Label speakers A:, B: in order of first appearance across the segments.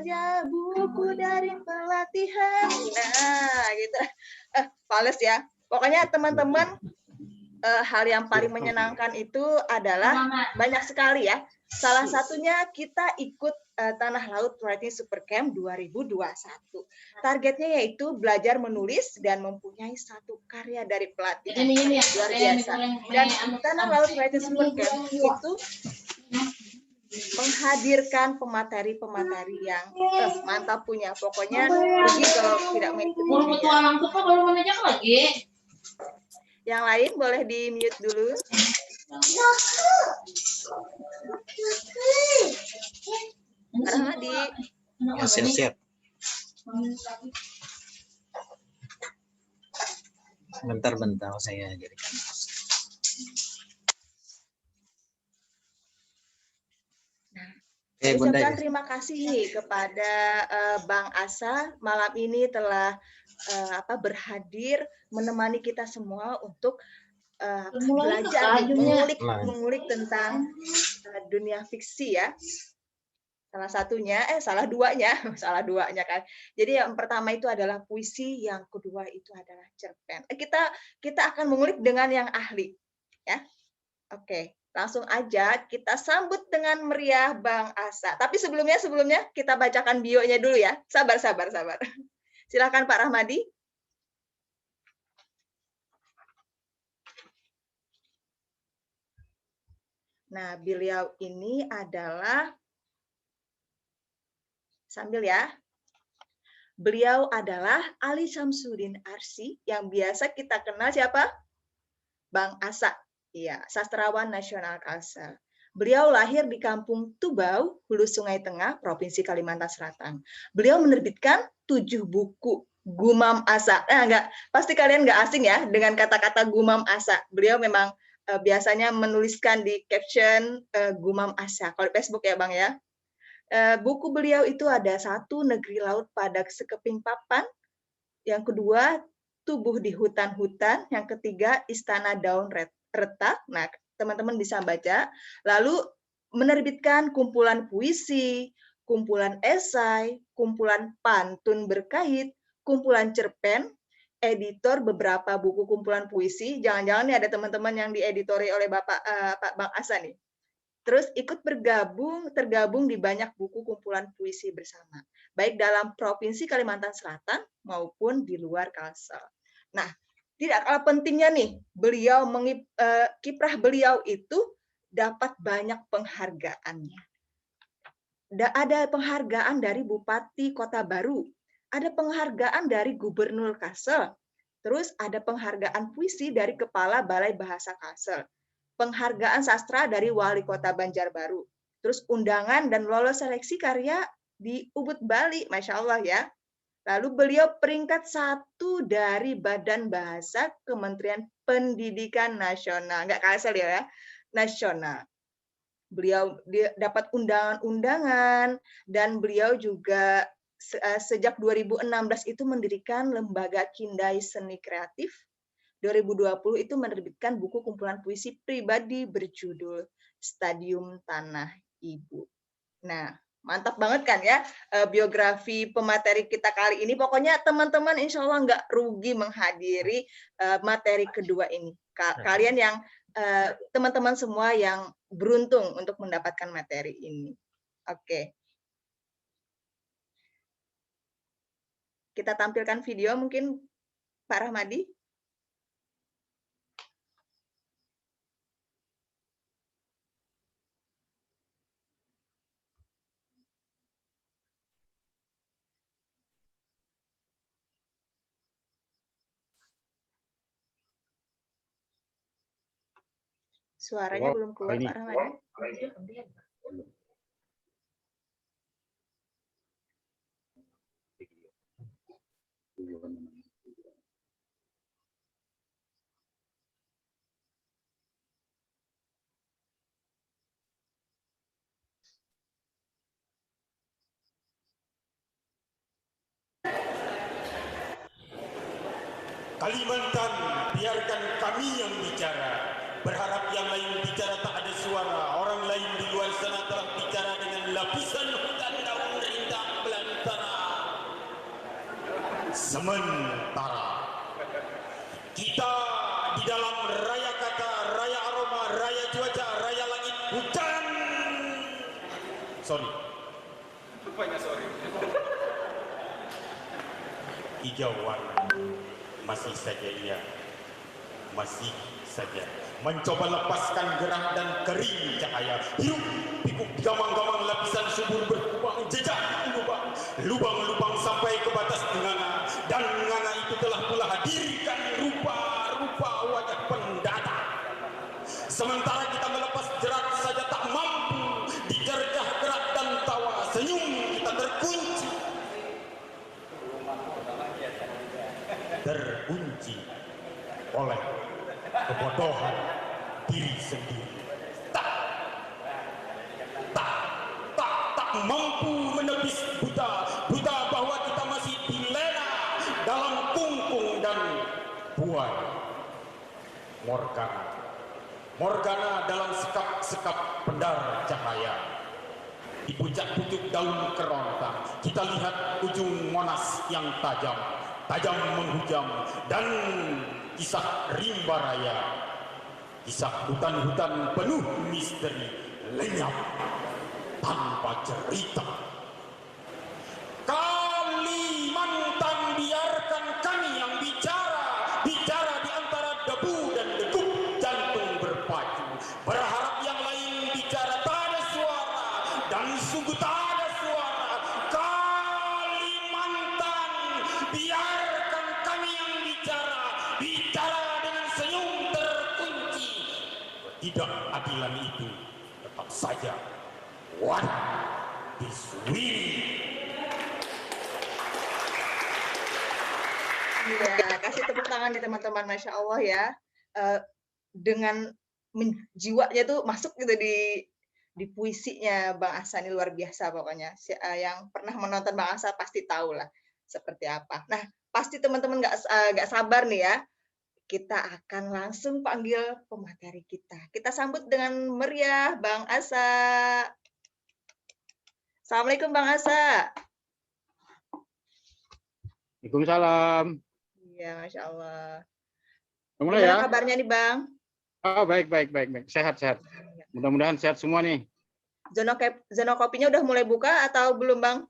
A: Ya buku dari pelatihan. Nah, gitu. Fales ya. Pokoknya teman-teman, hal yang paling menyenangkan itu adalah banyak sekali ya. Salah satunya kita ikut Tanah Laut Writing Supercamp 2021. Targetnya yaitu belajar menulis dan mempunyai satu karya dari pelatihan. Luar biasa. Dan Tanah Laut Writing Supercamp itu menghadirkan pemateri-pemateri yang mantap punya. Pokoknya rugi kalau tidak mengikuti. Yang lain boleh di-mute dulu. Rahmadi.
B: Ya, siap-siap. Bentar-bentar saya jadikan.
A: Saya ucapkan terima kasih nih kepada Bang Asa malam ini telah berhadir menemani kita semua untuk belajar mengulik tentang dunia fiksi ya. Salah duanya kan. Jadi yang pertama itu adalah puisi, yang kedua itu adalah cerpen. Kita akan mengulik dengan yang ahli ya. Oke. Langsung aja kita sambut dengan meriah Bang Asa. Tapi sebelumnya kita bacakan bio-nya dulu ya. Sabar. Silakan Pak Rahmadi. Nah, beliau ini adalah beliau adalah Ali Syamsuddin Arsy yang biasa kita kenal siapa? Bang Asa. Iya, sastrawan nasional Kalsel. Beliau lahir di Kampung Tubau, Hulu Sungai Tengah, Provinsi Kalimantan Selatan. Beliau menerbitkan 7 buku Gumam Asa. Pasti kalian nggak asing ya dengan kata-kata Gumam Asa. Beliau memang biasanya menuliskan di caption Gumam Asa. Kalau di Facebook ya Bang ya. Buku beliau itu ada 1, Negeri Laut pada Sekeping Papan. Yang kedua, Tubuh di Hutan-Hutan. Yang ketiga, Istana Daun Retak. Nah, teman-teman bisa baca. Lalu menerbitkan kumpulan puisi, kumpulan esai, kumpulan pantun berkait, kumpulan cerpen, editor beberapa buku kumpulan puisi. Jangan-jangan nih ada teman-teman yang dieditori oleh Pak Bang Asa nih. Terus ikut tergabung di banyak buku kumpulan puisi bersama, baik dalam Provinsi Kalimantan Selatan maupun di luar Kalsel. Nah, tidak kalah pentingnya nih, kiprah beliau itu dapat banyak penghargaannya. Ada penghargaan dari Bupati Kota Baru, ada penghargaan dari Gubernur Kalsel, terus ada penghargaan puisi dari Kepala Balai Bahasa Kalsel, penghargaan sastra dari Wali Kota Banjarbaru, terus undangan dan lolos seleksi karya di Ubud Bali, Masya Allah ya. Lalu beliau peringkat 1 dari Badan Bahasa Kementerian Pendidikan Nasional, nggak Kalsel ya, nasional. Beliau dapat undangan-undangan dan beliau juga sejak 2016 itu mendirikan Lembaga Kindai Seni Kreatif. 2020 itu menerbitkan buku kumpulan puisi pribadi berjudul Stadium Tanah Ibu. Nah, mantap banget kan ya biografi pemateri kita kali ini. Pokoknya teman-teman insya Allah nggak rugi menghadiri materi kedua ini. Kalian yang teman-teman semua yang beruntung untuk mendapatkan materi ini. Oke. Kita tampilkan video mungkin Pak Rahmadi. Suaranya belum keluar, Pak Rahmadi.
C: Kalimantan, biarkan kami yang bicara. Berharap yang lain bicara tak ada suara. Orang lain di luar sana telah bicara dengan lapisan hutan daun rindang Sementara kita di dalam raya kata, raya aroma, raya cuaca, raya langit, hujan. Sorry. Rupanya sorry. Hijau warna masih saja iya, masih saja mencoba lepaskan gerah dan kering cahaya. Hirup pikuk gamang-gamang lapisan subur berkubang jejak lubang-lubang sampai ke batas nganga, dan nganga itu telah pula hadirkan rupa-rupa wajah pendata. Sementara kita melepas jerat saja tak mampu dijerjah gerak dan tawa, senyum kita terkunci oleh kebodohan diri sendiri. Tak mampu menepis buta bahwa kita masih dilena dalam kungkung dan buai. Morgana dalam sekap-sekap pendar cahaya. Di puncak-pucuk daun kerontang kita lihat ujung Monas yang tajam menghujam, dan kisah rimba raya, kisah hutan-hutan penuh misteri lenyap tanpa cerita. Kalimantan, biarkan kami yang bicara di antara debu dan degup jantung berpacu, berharap yang lain bicara tak ada suara, dan sungguh tak ada suara. Kalimantan, biarkan kami yang bicara dengan senyum terkunci. Ketidakadilan itu tetap saja what is we.
A: Iya, kasih tepuk tangan nih teman-teman, Masya Allah ya. Dengan jiwanya tuh masuk gitu di puisinya Bang Asa, ini luar biasa pokoknya. Yang pernah menonton Bang Asa pasti tahu lah seperti apa. Nah, pasti teman-teman nggak sabar nih ya. Kita akan langsung panggil pemateri kita. Kita sambut dengan meriah Bang Asa. Assalamualaikum Bang Asa.
D: Waalaikumsalam.
A: Iya, Masya Allah.
D: Mulai
A: Gimana
D: ya?
A: kabarnya nih Bang?
D: Oh, baik. Sehat. Mudah-mudahan sehat semua nih.
A: Zona kopinya udah mulai buka atau belum Bang?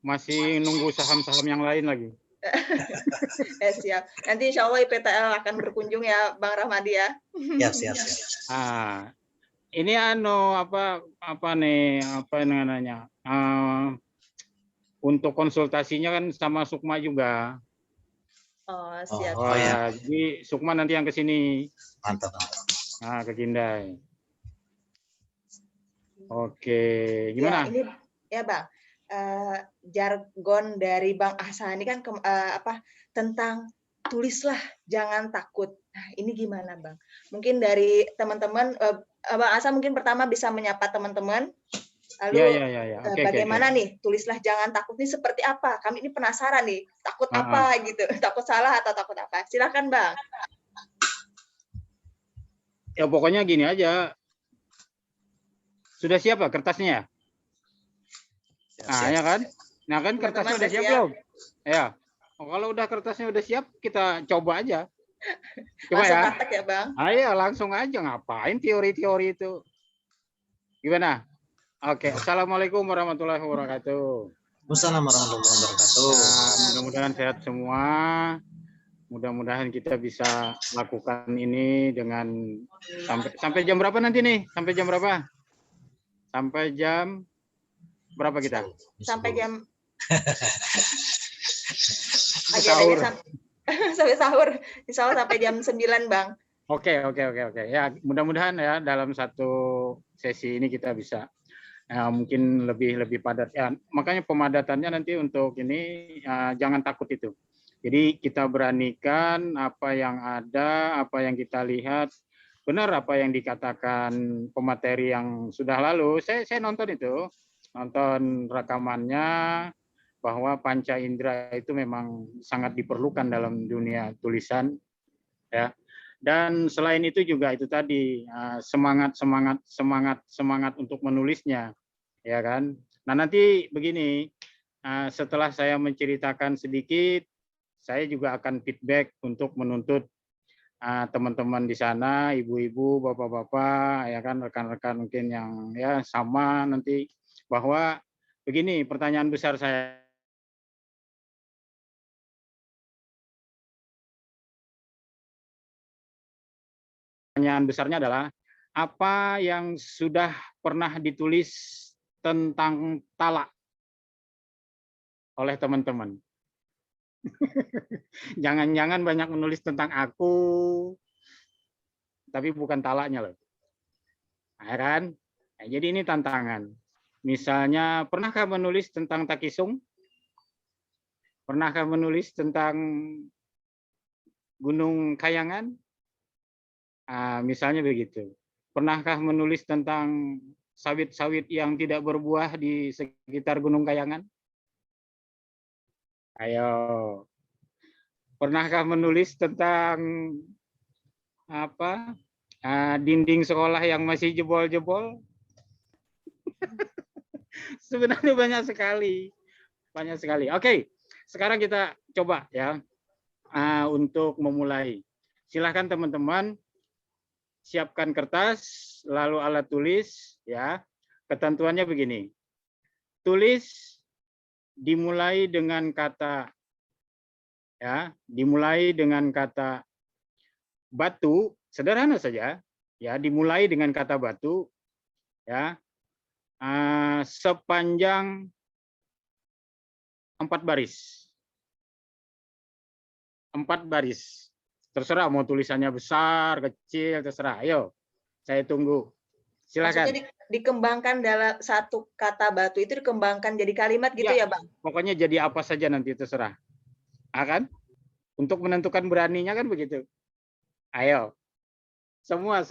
D: Masih nunggu saham-saham yang lain lagi.
A: Siap. Nanti insya Allah IPTL akan berkunjung ya Bang Rahmadi ya.
B: Siap.
D: Ini apa namanya? Untuk konsultasinya kan sama Sukma juga.
A: Oh, siap.
B: Ya.
D: Jadi Sukma nanti yang ke sini.
B: Mantap.
D: Ke Kindai. Oke, gimana?
A: Ya, ini ya Bang. Jargon dari Bang Asa ini kan tentang tulislah jangan takut. Nah, ini gimana Bang? Mungkin dari teman-teman Bang Asa mungkin pertama bisa menyapa teman-teman. Lalu
D: Ya.
A: bagaimana nih tulislah jangan takut ini seperti apa? Kami ini penasaran nih, takut apa gitu, takut salah atau takut apa? Silakan Bang.
D: Ya pokoknya gini aja. Sudah siap lah kertasnya?
B: Siap.
D: Ya kan? Nah kan kertasnya udah siap belum? Ya. Kalau udah kertasnya udah siap, kita coba aja. Coba
A: langsung
D: ya.
A: praktek ya Bang.
D: Ayo langsung aja, ngapain teori-teori itu? Gimana? Oke, Assalamualaikum warahmatullahi wabarakatuh.
B: Wassalamualaikum warahmatullahi wabarakatuh.
D: Nah, mudah-mudahan sehat semua. Mudah-mudahan kita bisa lakukan ini dengan sampai jam berapa nanti nih? Sampai jam berapa? Sampai jam berapa kita?
A: Sampai jam
D: sahur.
A: Sampai sahur. Insya Allah sampai jam 9 Bang.
D: Oke. Ya, mudah-mudahan ya dalam satu sesi ini kita bisa mungkin lebih padat ya. Makanya pemadatannya nanti untuk ini jangan takut itu. Jadi kita beranikan apa yang ada, apa yang kita lihat, benar apa yang dikatakan pemateri yang sudah lalu. Saya nonton itu, nonton rekamannya bahwa panca indera itu memang sangat diperlukan dalam dunia tulisan, ya. Dan selain itu juga itu tadi semangat untuk menulisnya, ya kan. Nah nanti begini, setelah saya menceritakan sedikit, saya juga akan feedback untuk menuntut teman-teman di sana, ibu-ibu, bapak-bapak, ya kan, rekan-rekan mungkin yang ya sama nanti, bahwa begini pertanyaan besar saya. Pertanyaan besarnya adalah, apa yang sudah pernah ditulis tentang talak oleh teman-teman? Jangan-jangan banyak menulis tentang aku, tapi bukan talaknya loh. Ya kan? Nah, jadi ini tantangan. Misalnya, pernahkah menulis tentang Takisung? Pernahkah menulis tentang Gunung Kayangan? Misalnya begitu. Pernahkah menulis tentang sawit-sawit yang tidak berbuah di sekitar Gunung Kayangan? Ayo. Pernahkah menulis tentang apa? Dinding sekolah yang masih jebol-jebol? Sebenarnya banyak sekali. Banyak sekali. Oke, sekarang kita coba ya untuk memulai. Silakan teman-teman siapkan kertas, lalu alat tulis ya. Ketentuannya begini. Tulis dimulai dengan kata ya, dimulai dengan kata batu, sederhana saja ya, dimulai dengan kata batu ya. Sepanjang 4 baris. 4 baris. Terserah mau tulisannya besar, kecil, terserah. Ayo, saya tunggu. Silakan.
A: Maksudnya dikembangkan dalam satu kata batu itu dikembangkan jadi kalimat gitu ya, Bang?
D: Pokoknya jadi apa saja nanti terserah. Kan? Untuk menentukan beraninya kan begitu. Ayo. Semua.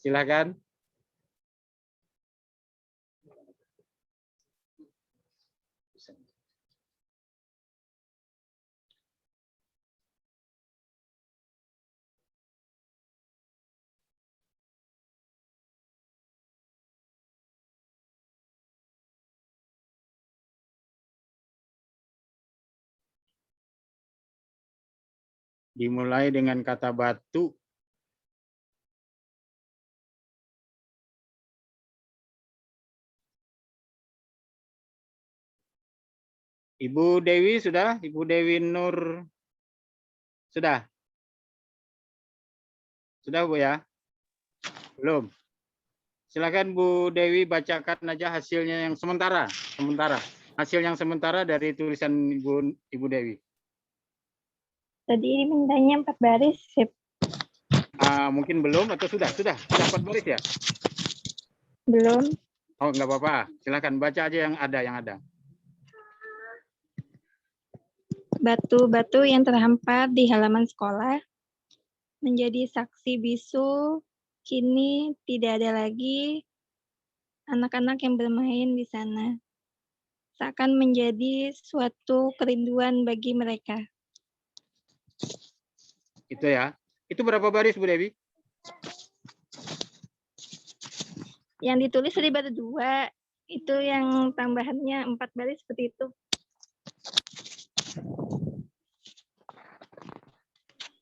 D: Silakan. Dimulai dengan kata batu. Ibu Dewi sudah? Ibu Dewi Nur sudah? Sudah Bu ya? Belum? Silakan Bu Dewi bacakan aja hasilnya yang sementara. Hasil yang sementara dari tulisan Ibu Dewi.
E: Tadi mintanya 4 baris, Sip.
D: Mungkin belum atau sudah 4 baris ya?
E: Belum.
D: Oh, enggak apa-apa. Silakan baca aja yang ada.
E: Batu-batu yang terhampar di halaman sekolah menjadi saksi bisu, kini tidak ada lagi anak-anak yang bermain di sana. Seakan menjadi suatu kerinduan bagi mereka.
D: Itu ya. Itu berapa baris Bu Dewi?
E: Yang ditulis tadi baru 2. Itu yang tambahannya 4 baris seperti itu.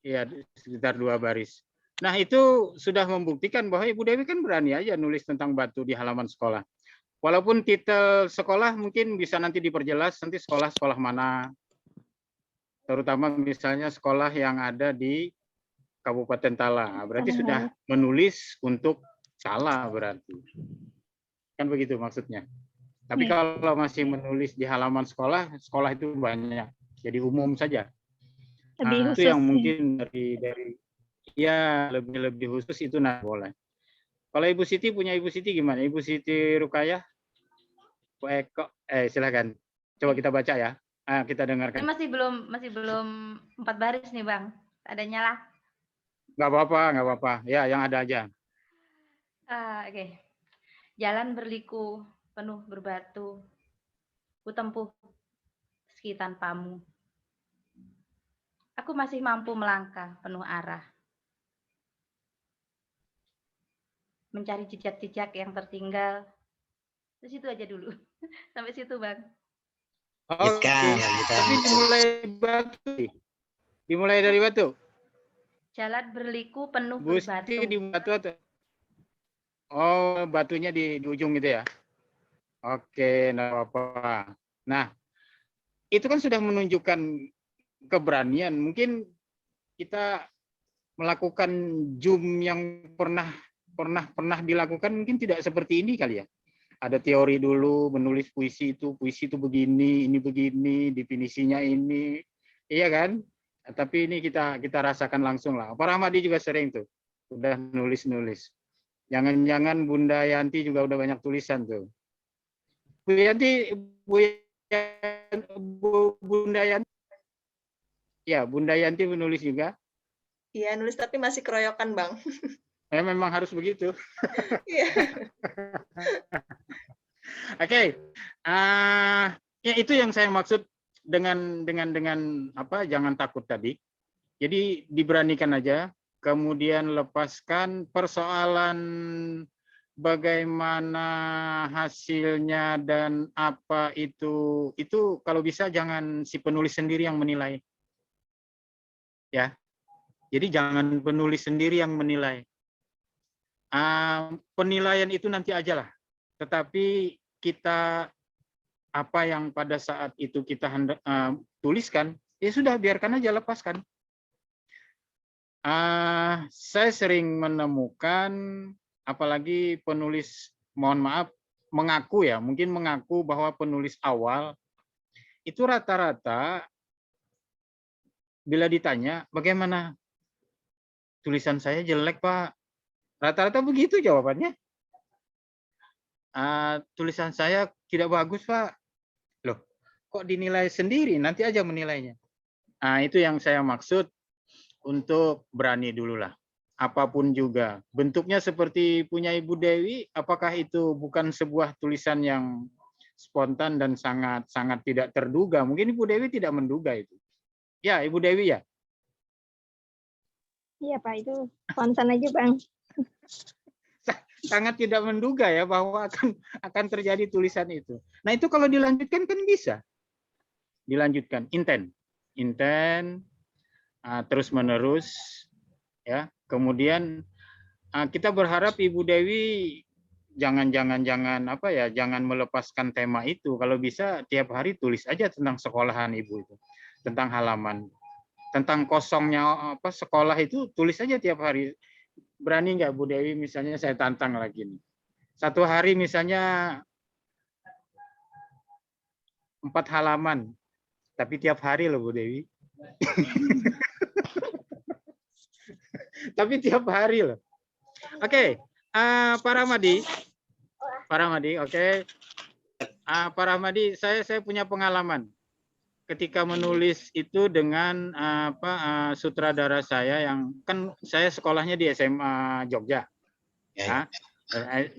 D: Iya, sekitar 2 baris. Nah, itu sudah membuktikan bahwa Ibu Dewi kan berani aja nulis tentang batu di halaman sekolah. Walaupun titel sekolah mungkin bisa nanti diperjelas, nanti sekolah-sekolah mana. Terutama misalnya sekolah yang ada di Kabupaten Tala. Berarti sudah menulis untuk salah berarti. Kan begitu maksudnya. Tapi kalau masih menulis di halaman sekolah itu banyak. Jadi umum saja. Itu yang mungkin dari ya lebih khusus itu boleh. Kalau Ibu Siti punya Ibu Siti gimana? Ibu Siti Rukayah? Bu Eko, silakan. Coba kita baca ya. Kita dengarkan.
F: Masih belum 4 baris nih Bang. Adanya lah.
D: Nggak apa-apa. Ya, yang ada aja.
F: Oke. Jalan berliku penuh berbatu. Ku tempuh meski tanpamu. Aku masih mampu melangkah penuh arah. Mencari jejak-jejak yang tertinggal Terus itu aja dulu. Sampai situ, Bang.
D: Oke.
B: Lanjutkan.
D: Tapi dimulai batu. Dimulai dari batu.
F: Jalan berliku penuh
D: Gusti
F: berbatu.
D: di batu atau? Oh, batunya di ujung gitu ya. Oke, enggak apa-apa. Nah, itu kan sudah menunjukkan keberanian. Mungkin kita melakukan zoom yang pernah dilakukan mungkin tidak seperti ini kali ya. Ada teori dulu, menulis puisi itu begini, ini begini, definisinya ini, iya kan? Tapi ini kita rasakan langsung lah. Pak Rahmadi juga sering tuh, udah nulis. Jangan-jangan Bunda Yanti juga udah banyak tulisan tuh. Bu Yanti, Bunda Yanti, ya Bunda Yanti menulis juga.
A: Iya, nulis tapi masih keroyokan, Bang.
D: Ya memang harus begitu.
A: Iya.
D: Oke, ya itu yang saya maksud dengan apa? Jangan takut tadi. Jadi diberanikan aja, kemudian lepaskan persoalan bagaimana hasilnya dan apa itu kalau bisa jangan si penulis sendiri yang menilai. Ya. Jadi jangan penulis sendiri yang menilai. Penilaian itu nanti aja lah. Tetapi kita apa yang pada saat itu kita hendak tuliskan, ya sudah biarkan aja, lepaskan. Saya sering menemukan, apalagi penulis, mohon maaf, mungkin mengaku bahwa penulis awal itu rata-rata bila ditanya bagaimana tulisan saya jelek Pak, rata-rata begitu jawabannya. Tulisan saya tidak bagus Pak. Loh, kok dinilai sendiri? Nanti aja menilainya. Itu yang saya maksud, untuk berani dulu lah. Apapun juga. Bentuknya seperti punya Ibu Dewi, apakah itu bukan sebuah tulisan yang spontan dan sangat tidak terduga? Mungkin Ibu Dewi tidak menduga itu. Ya, Ibu Dewi ya?
E: Iya Pak, itu spontan aja Bang.
D: Sangat tidak menduga ya bahwa akan terjadi tulisan itu. Nah itu kalau dilanjutkan kan bisa. Dilanjutkan, intent, terus menerus, ya. Kemudian kita berharap Ibu Dewi jangan melepaskan tema itu. Kalau bisa tiap hari tulis aja tentang sekolahan Ibu itu, tentang halaman, tentang kosongnya sekolah itu tulis aja tiap hari. Berani nggak Bu Dewi, misalnya saya tantang lagi nih. Satu hari misalnya 4 halaman, tapi tiap hari loh Bu Dewi. Tapi tiap hari loh. Oke, Pak Rahmadi, oke. Pak Rahmadi, saya punya pengalaman ketika menulis itu dengan sutradara saya yang kan saya sekolahnya di SMA Jogja. Ya.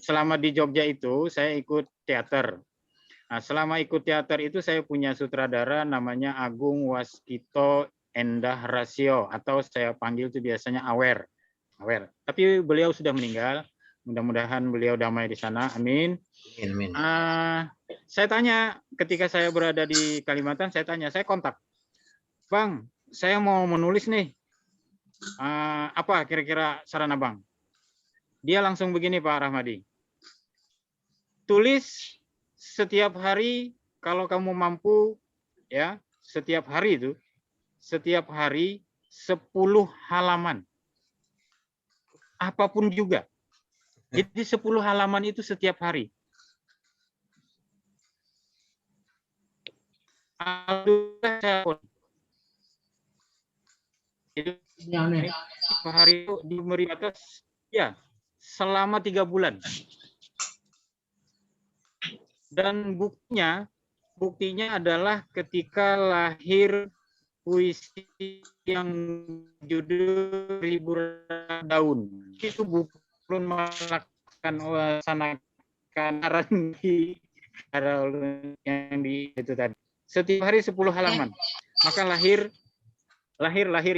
D: Selama di Jogja itu saya ikut teater. Selama ikut teater itu saya punya sutradara namanya Agung Waskito Endah Rasio, atau saya panggil itu biasanya Awer. Tapi beliau sudah meninggal. Mudah-mudahan beliau damai di sana. Amin.
B: Amin.
D: Saya tanya ketika saya berada di Kalimantan, saya kontak, Bang, saya mau menulis nih. Apa kira-kira saran Abang? Dia langsung begini Pak Rahmadi. Tulis setiap hari kalau kamu mampu, ya, setiap hari 10 halaman. Apapun juga. Jadi 10 halaman itu setiap hari. Hari itu diberi batas ya selama 3 bulan. Dan buktinya adalah ketika lahir puisi yang judul Ribu Daun. Itu belum melaksanakan yang di itu tadi. Setiap hari 10 halaman. Maka lahir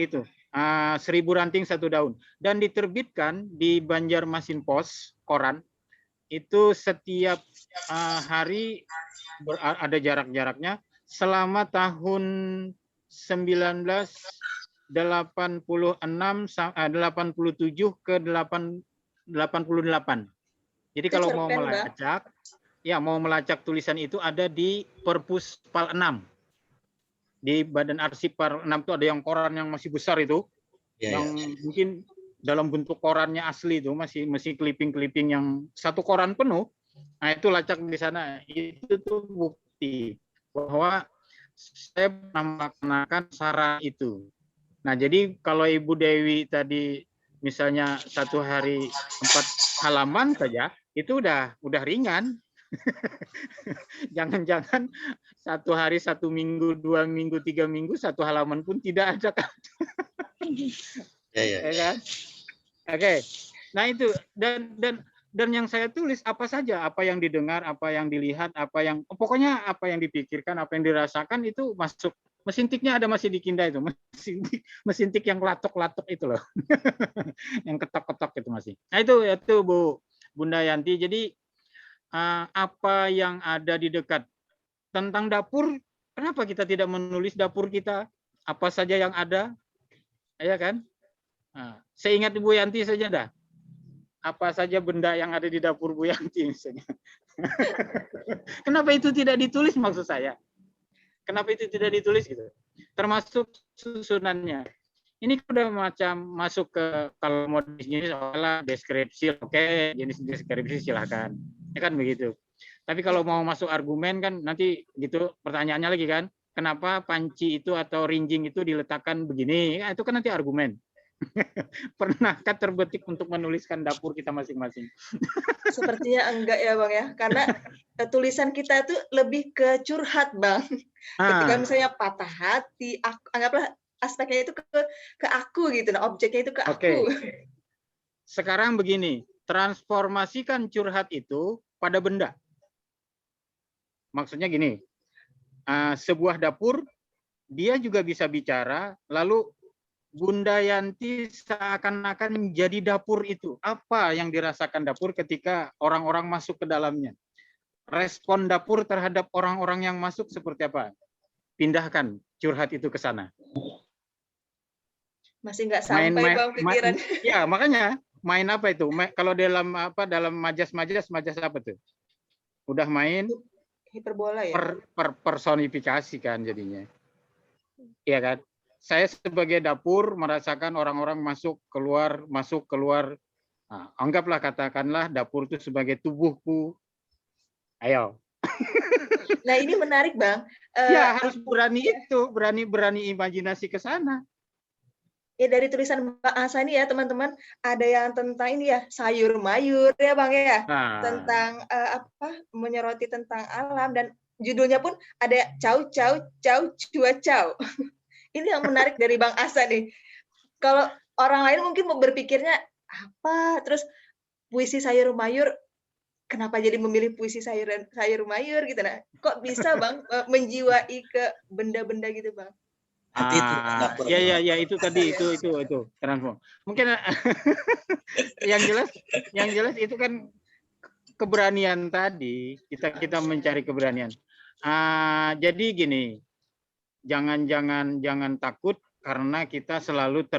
D: itu 1000 ranting 1 daun, dan diterbitkan di Banjarmasin Post koran itu setiap hari ada jarak-jaraknya selama tahun 1986 87 ke 88. Jadi
A: Itu
D: kalau
A: cerpen, Bang.
D: mau melacak tulisan itu ada di Perpus Pal 6. Di Badan Arsip Pal 6 itu ada yang koran yang masih besar itu, yang mungkin dalam bentuk korannya asli itu masih clipping-clipping yang satu koran penuh. Nah, itu lacak di sana. Itu tuh bukti bahwa saya pernah melaksanakan saran itu. Nah, jadi kalau Ibu Dewi tadi misalnya satu hari 4 halaman saja, itu udah ringan. Jangan-jangan satu hari, 1 minggu, 2 minggu, 3 minggu, 1 halaman pun tidak ada. Ya kan? Oke. Nah, itu dan yang saya tulis apa saja, apa yang didengar, apa yang dilihat, pokoknya apa yang dipikirkan, apa yang dirasakan itu masuk. Mesin tiknya ada masih di Kinda itu, mesin tik yang latok-latok itu loh. Yang ketok-ketok itu masih. Nah, itu Bu Bunda Yanti. Jadi apa yang ada di dekat tentang dapur, kenapa kita tidak menulis dapur kita, apa saja yang ada, ya kan? Nah, saya ingat Ibu Yanti saja dah. Apa saja benda yang ada di dapur Bu Yanti misalnya. Kenapa itu tidak ditulis maksud saya? Kenapa itu tidak ditulis gitu? Termasuk susunannya. Ini udah macam masuk ke kalau mau di sini soal deskripsi, oke, jenis deskripsi silahkan. Ya kan begitu. Tapi kalau mau masuk argumen kan nanti gitu pertanyaannya lagi kan, kenapa panci itu atau rinjing itu diletakkan begini? Ya, itu kan nanti argumen. Pernahkah terbetik untuk menuliskan dapur kita masing-masing?
A: Sepertinya enggak ya Bang ya, karena tulisan kita itu lebih ke curhat Bang. Ketika misalnya patah hati, anggaplah aspeknya itu ke aku gitu, nah objeknya itu ke aku.
D: Sekarang begini, transformasikan curhat itu pada benda. Maksudnya gini, sebuah dapur dia juga bisa bicara, lalu Bunda Yanti seakan-akan menjadi dapur itu. Apa yang dirasakan dapur ketika orang-orang masuk ke dalamnya? Respon dapur terhadap orang-orang yang masuk seperti apa? Pindahkan curhat itu ke sana.
A: Masih nggak sampai Bang pikiran.
D: Ya, makanya main apa itu? Kalau dalam majas apa tuh? Udah main
A: hiperbola ya?
D: Personifikasi kan jadinya. Iya kan? Saya sebagai dapur merasakan orang-orang masuk keluar. Nah, anggaplah katakanlah dapur itu sebagai tubuhku. Ayo.
A: Nah ini menarik Bang.
D: Ya harus berani itu, berani imajinasi ke sana.
A: Ya dari tulisan Mbak Asa ini ya teman-teman, ada yang tentang ini ya sayur mayur ya Bang ya, tentang menyoroti tentang alam, dan judulnya pun ada cau cuacau. Ini yang menarik dari Bang Asa nih. Kalau orang lain mungkin mau berpikirnya apa, terus puisi sayur mayur, kenapa jadi memilih puisi sayur mayur gitu, nah kok bisa Bang menjiwai ke benda-benda gitu Bang?
D: Ya itu tadi itu transform. Mungkin yang jelas itu kan keberanian tadi, kita mencari keberanian. Jadi gini, jangan takut karena kita selalu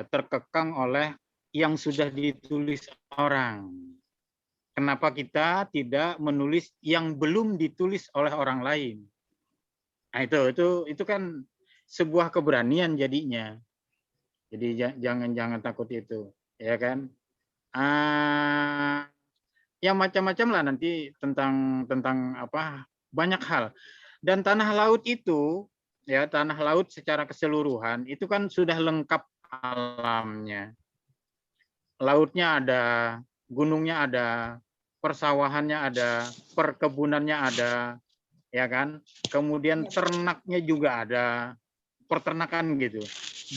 D: terkekang oleh yang sudah ditulis orang. Kenapa kita tidak menulis yang belum ditulis oleh orang lain? Nah, itu kan sebuah keberanian jadinya. Jadi jangan takut itu, ya kan? Yang macam-macam lah nanti tentang banyak hal. Dan tanah laut itu, ya tanah laut secara keseluruhan itu kan sudah lengkap alamnya. Lautnya ada, gunungnya ada, persawahannya ada, perkebunannya ada, ya kan? Kemudian ternaknya juga ada, peternakan gitu.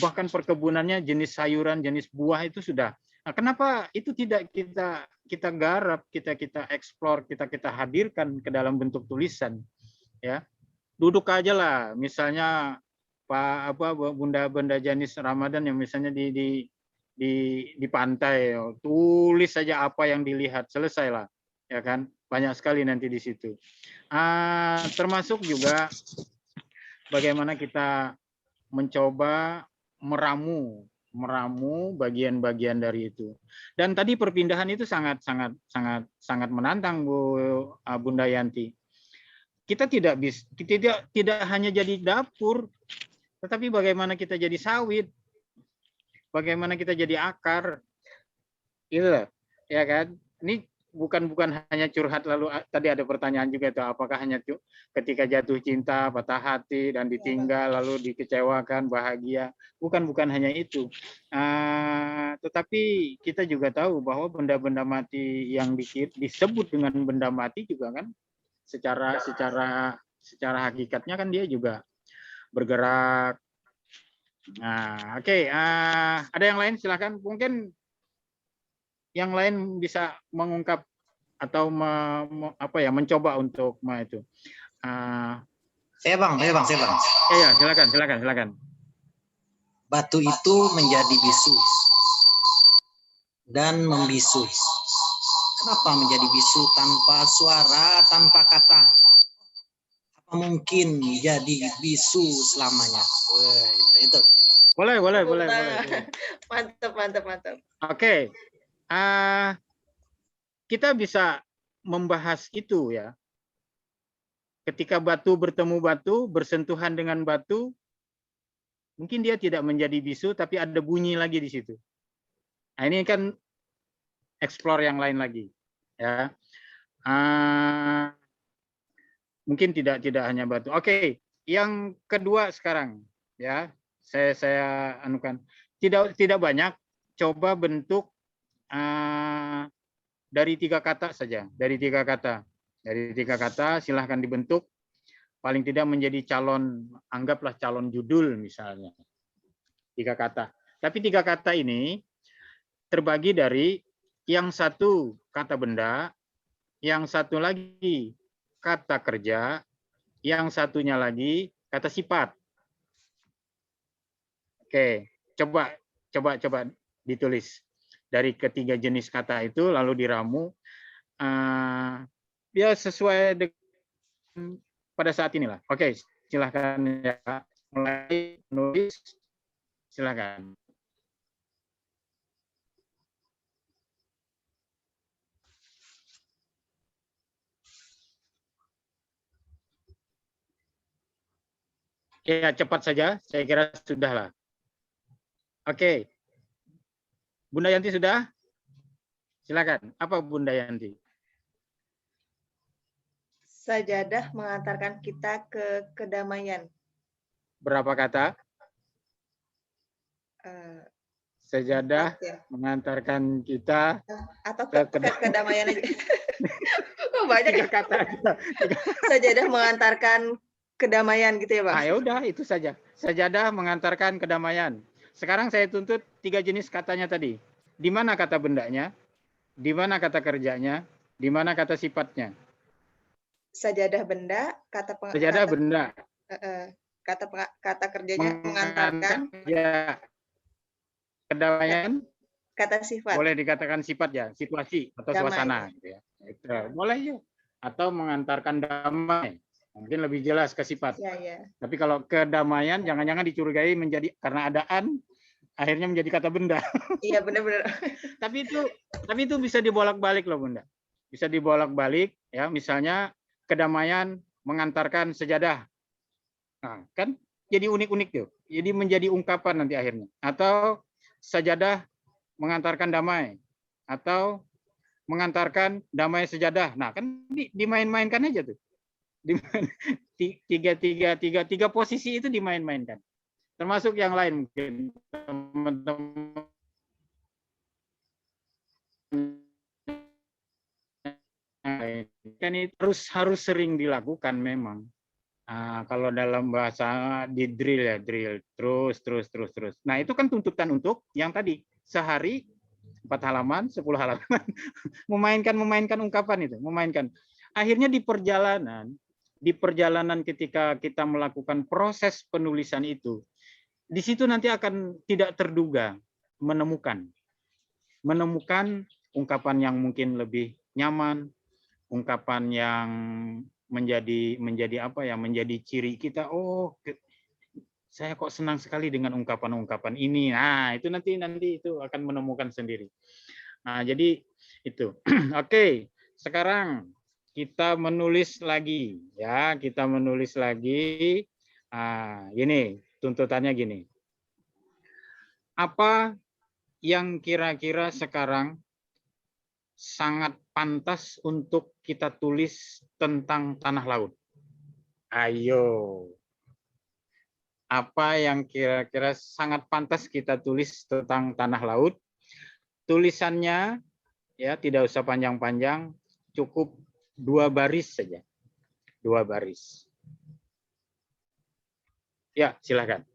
D: Bahkan perkebunannya jenis sayuran, jenis buah itu sudah. Nah, kenapa itu tidak kita garap, kita eksplor, kita hadirkan ke dalam bentuk tulisan, ya? Duduk aja lah, misalnya Bunda Janis Ramadan yang misalnya di di pantai, tulis saja apa yang dilihat, selesailah, ya kan? Banyak sekali nanti di situ. Termasuk juga bagaimana kita mencoba meramu bagian-bagian dari itu. Dan tadi perpindahan itu sangat menantang, Bunda Yanti. Kita tidak hanya jadi dapur, tetapi bagaimana kita jadi sawit, bagaimana kita jadi akar, gitu, ya kan? Ini bukan hanya curhat, lalu tadi ada pertanyaan juga tuh, apakah hanya ketika jatuh cinta, patah hati dan ditinggal lalu dikecewakan, bahagia? Bukan hanya itu. Tetapi kita juga tahu bahwa benda-benda mati yang disebut dengan benda mati juga kan secara hakikatnya kan dia juga bergerak. Nah, oke. Ada yang lain, silakan. Mungkin yang lain bisa mengungkap atau mencoba untuk itu.
B: Saya bang.
D: Ya, silakan.
B: Batu itu menjadi bisu dan membisu. Kenapa menjadi bisu tanpa suara, tanpa kata? Apa mungkin jadi bisu selamanya? Itu.
D: Boleh.
A: Mantap.
D: Oke. Kita bisa membahas itu ya. Ketika batu bertemu batu, bersentuhan dengan batu, mungkin dia tidak menjadi bisu, tapi ada bunyi lagi di situ. Nah, ini kan explore yang lain lagi, ya. Mungkin tidak hanya batu. Oke, yang kedua sekarang, ya. Saya anukan. Tidak banyak. Coba bentuk dari 3 kata saja. Dari 3 kata silahkan dibentuk. Paling tidak menjadi calon, anggaplah calon judul misalnya. 3 kata. Tapi 3 kata ini terbagi dari yang satu kata benda, yang satu lagi kata kerja, yang satunya lagi kata sifat. Oke, coba ditulis. Dari ketiga jenis kata itu lalu diramu ya sesuai dengan pada saat inilah. Oke, silahkan ya, mulai menulis, silahkan. Ya, cepat saja, saya kira sudah lah. Oke. Bunda Yanti sudah? Silakan. Apa Bunda Yanti?
A: Sajadah mengantarkan kita ke kedamaian.
D: Berapa kata? Sajadah mengantarkan kita
A: atau ke kedamaian aja. Oh, banyak
D: 3 kata.
A: Sajadah mengantarkan kedamaian gitu ya, Pak?
D: Ya udah, itu saja. Sajadah mengantarkan kedamaian. Sekarang saya tuntut 3 jenis katanya tadi. Di mana kata bendanya? Di mana kata kerjanya? Di mana kata sifatnya?
A: Sajadah benda,
D: sajadah benda.
A: Kata kerjanya mengantarkan.
D: Ya. Kedamaian.
A: Kata sifat.
D: Boleh dikatakan sifat ya, situasi atau damai. Suasana. Gitu ya. Boleh ya. Atau mengantarkan damai. Mungkin lebih jelas ke sifat.
A: Ya.
D: Tapi kalau kedamaian, jangan-jangan dicurigai menjadi karena adaan, akhirnya menjadi kata benda.
A: Iya, benar-benar.
D: Tapi itu bisa dibolak-balik loh, Bunda. Bisa dibolak-balik, ya. Misalnya kedamaian mengantarkan sejadah. Nah, kan jadi unik-unik tuh. Jadi menjadi ungkapan nanti akhirnya. Atau sajadah mengantarkan damai. Atau mengantarkan damai sejadah. Nah, kan dimain-mainkan aja tuh. Tiga posisi itu dimain-mainkan. Termasuk yang lain mungkin teman-teman kan itu harus sering dilakukan memang. Kalau dalam bahasa di drill ya, drill terus. Nah, itu kan tuntutan untuk yang tadi sehari 4 halaman, 10 halaman memainkan ungkapan itu, memainkan. Akhirnya di perjalanan ketika kita melakukan proses penulisan itu, di situ nanti akan tidak terduga. menemukan ungkapan yang mungkin lebih nyaman, ungkapan yang menjadi apa ya, menjadi ciri kita. Oh, saya kok senang sekali dengan ungkapan-ungkapan ini. Nah, itu nanti itu akan menemukan sendiri. Nah, jadi itu. Oke, sekarang kita menulis lagi ya, kita menulis lagi. Nah, gini, tuntutannya gini. Apa yang kira-kira sekarang sangat pantas untuk kita tulis tentang tanah laut? Ayo. Apa yang kira-kira sangat pantas kita tulis tentang tanah laut? Tulisannya ya tidak usah panjang-panjang, cukup 2 baris saja. 2 baris. Ya, silakan.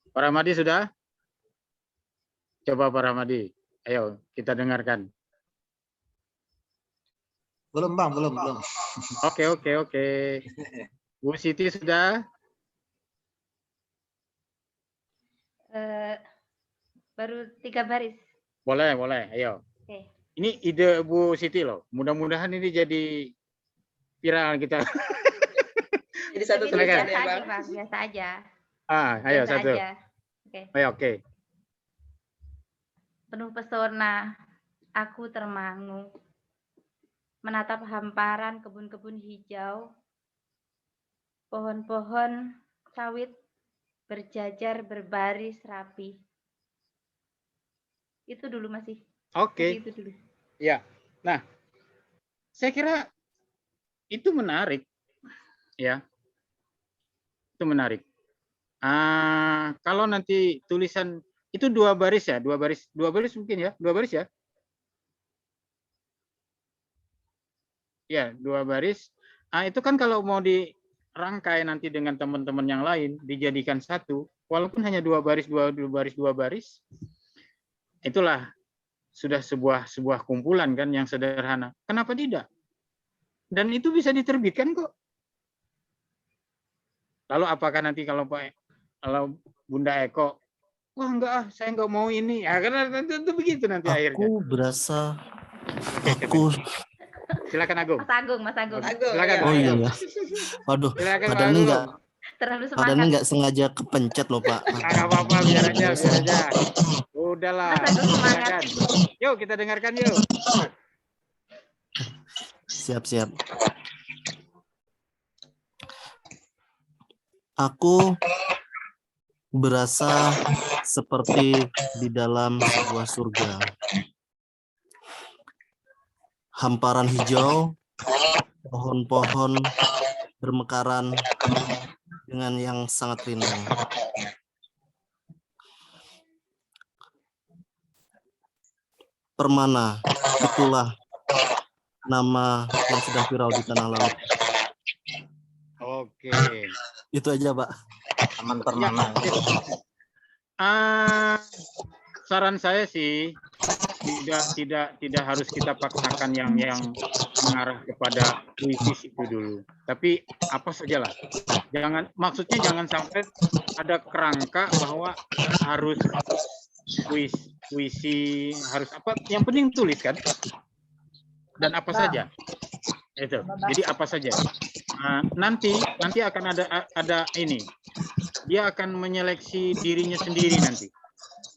D: Pak Rahmadi sudah? Coba Pak Rahmadi, ayo kita dengarkan.
B: Belum Bang, belum.
D: Oke. Bu Siti sudah?
F: Baru 3 baris.
D: Boleh, ayo.
F: Oke.
D: Ini ide Bu Siti loh. Mudah-mudahan ini jadi viral kita.
A: Jadi satu
F: Tapi
A: tulisan
F: biasa
A: ya,
F: aja,
A: Bang.
F: Bang. Biasa aja.
D: Ayo
F: Biasa
D: satu.
F: aja. Oke.
D: Ayo, oke.
F: Penuh pesona, aku termangu. Menatap hamparan kebun-kebun hijau. Pohon-pohon sawit berjajar berbaris rapi. Itu dulu masih.
D: Oke.
F: Itu dulu.
D: Ya. Nah, saya kira itu menarik. Ya. Itu menarik. Kalau nanti tulisan itu 2 baris ya, 2 baris mungkin ya, 2 baris ya. Ya, 2 baris. Itu kan kalau mau dirangkai nanti dengan teman-teman yang lain, dijadikan satu, walaupun hanya 2 baris, 2 baris, itulah sudah sebuah kumpulan kan yang sederhana. Kenapa tidak? Dan itu bisa diterbitkan kok. Lalu apakah nanti kalau Bunda Eko, wah enggak, saya enggak mau ini. Ya, karena tentu begitu nanti akhirnya.
G: Aku berasa
D: Silakan Agung.
F: Mas Agung.
D: Silakan.
G: Oh iya ya. Waduh,
D: Silakan,
G: padahal ini
D: Agung.
F: Terlalu
G: padahal
F: semangat.
G: nggak sengaja kepencet loh Pak.
D: Nggak apa-apa, biar aja. Udahlah.
F: Mas Agung semangat.
D: Silakan. Yuk kita dengarkan yuk.
G: Siap. Aku berasa seperti di dalam sebuah surga. Hamparan hijau, pohon-pohon bermekaran dengan yang sangat rindang. Permana, itulah nama yang sedang viral di tanah laut.
D: Oke.
G: Itu aja, Pak.
B: Taman Permana.
D: Saran saya sih tidak harus kita paksakan yang mengarah kepada puisi itu dulu. Tapi apa sajalah. Maksudnya jangan sampai ada kerangka bahwa harus puisi harus apa? Yang penting tulis kan. Dan apa saja. Itu. Jadi apa saja. Nanti akan ada ini. Dia akan menyeleksi dirinya sendiri nanti.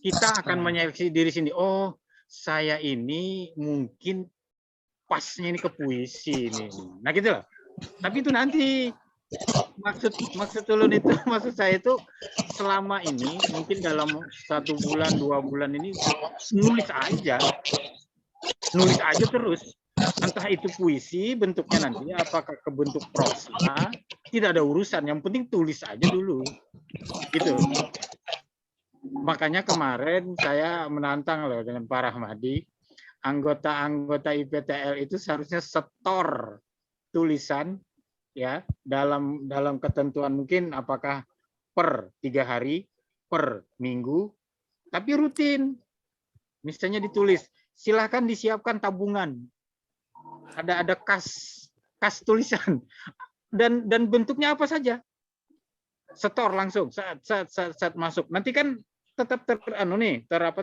D: Kita akan menyeleksi diri sendiri. Oh, saya ini mungkin pasnya ini ke puisi ini. Nah gitu loh. Tapi itu nanti maksud ulun itu, maksud saya itu selama ini mungkin dalam 1 bulan 2 bulan ini nulis aja terus. Entah itu puisi bentuknya nanti apakah ke bentuk prosa, tidak ada urusan. Yang penting tulis aja dulu. Gitu. Makanya kemarin saya menantang loh dengan Pak Rahmadi. anggota-anggota IPTL itu seharusnya setor tulisan ya dalam ketentuan mungkin apakah per 3 hari, per minggu, tapi rutin. Misalnya ditulis, silahkan disiapkan tabungan. Ada kas tulisan dan bentuknya apa saja. Setor langsung saat masuk. Nanti kan tetap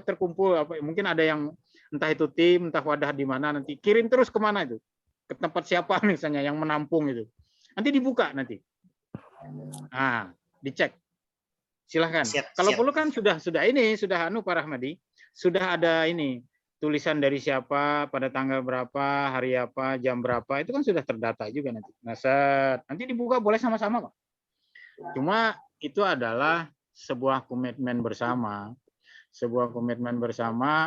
D: terkumpul mungkin ada yang entah itu tim, entah wadah di mana, nanti kirim terus kemana itu, ke tempat siapa misalnya yang menampung itu, nanti dibuka nanti, dicek, silahkan. Kalau perlu kan sudah Pak Rahmadi, sudah ada ini tulisan dari siapa, pada tanggal berapa, hari apa, jam berapa, itu kan sudah terdata juga nanti. Nah, nanti dibuka boleh sama-sama, Pak. Cuma itu adalah sebuah komitmen bersama.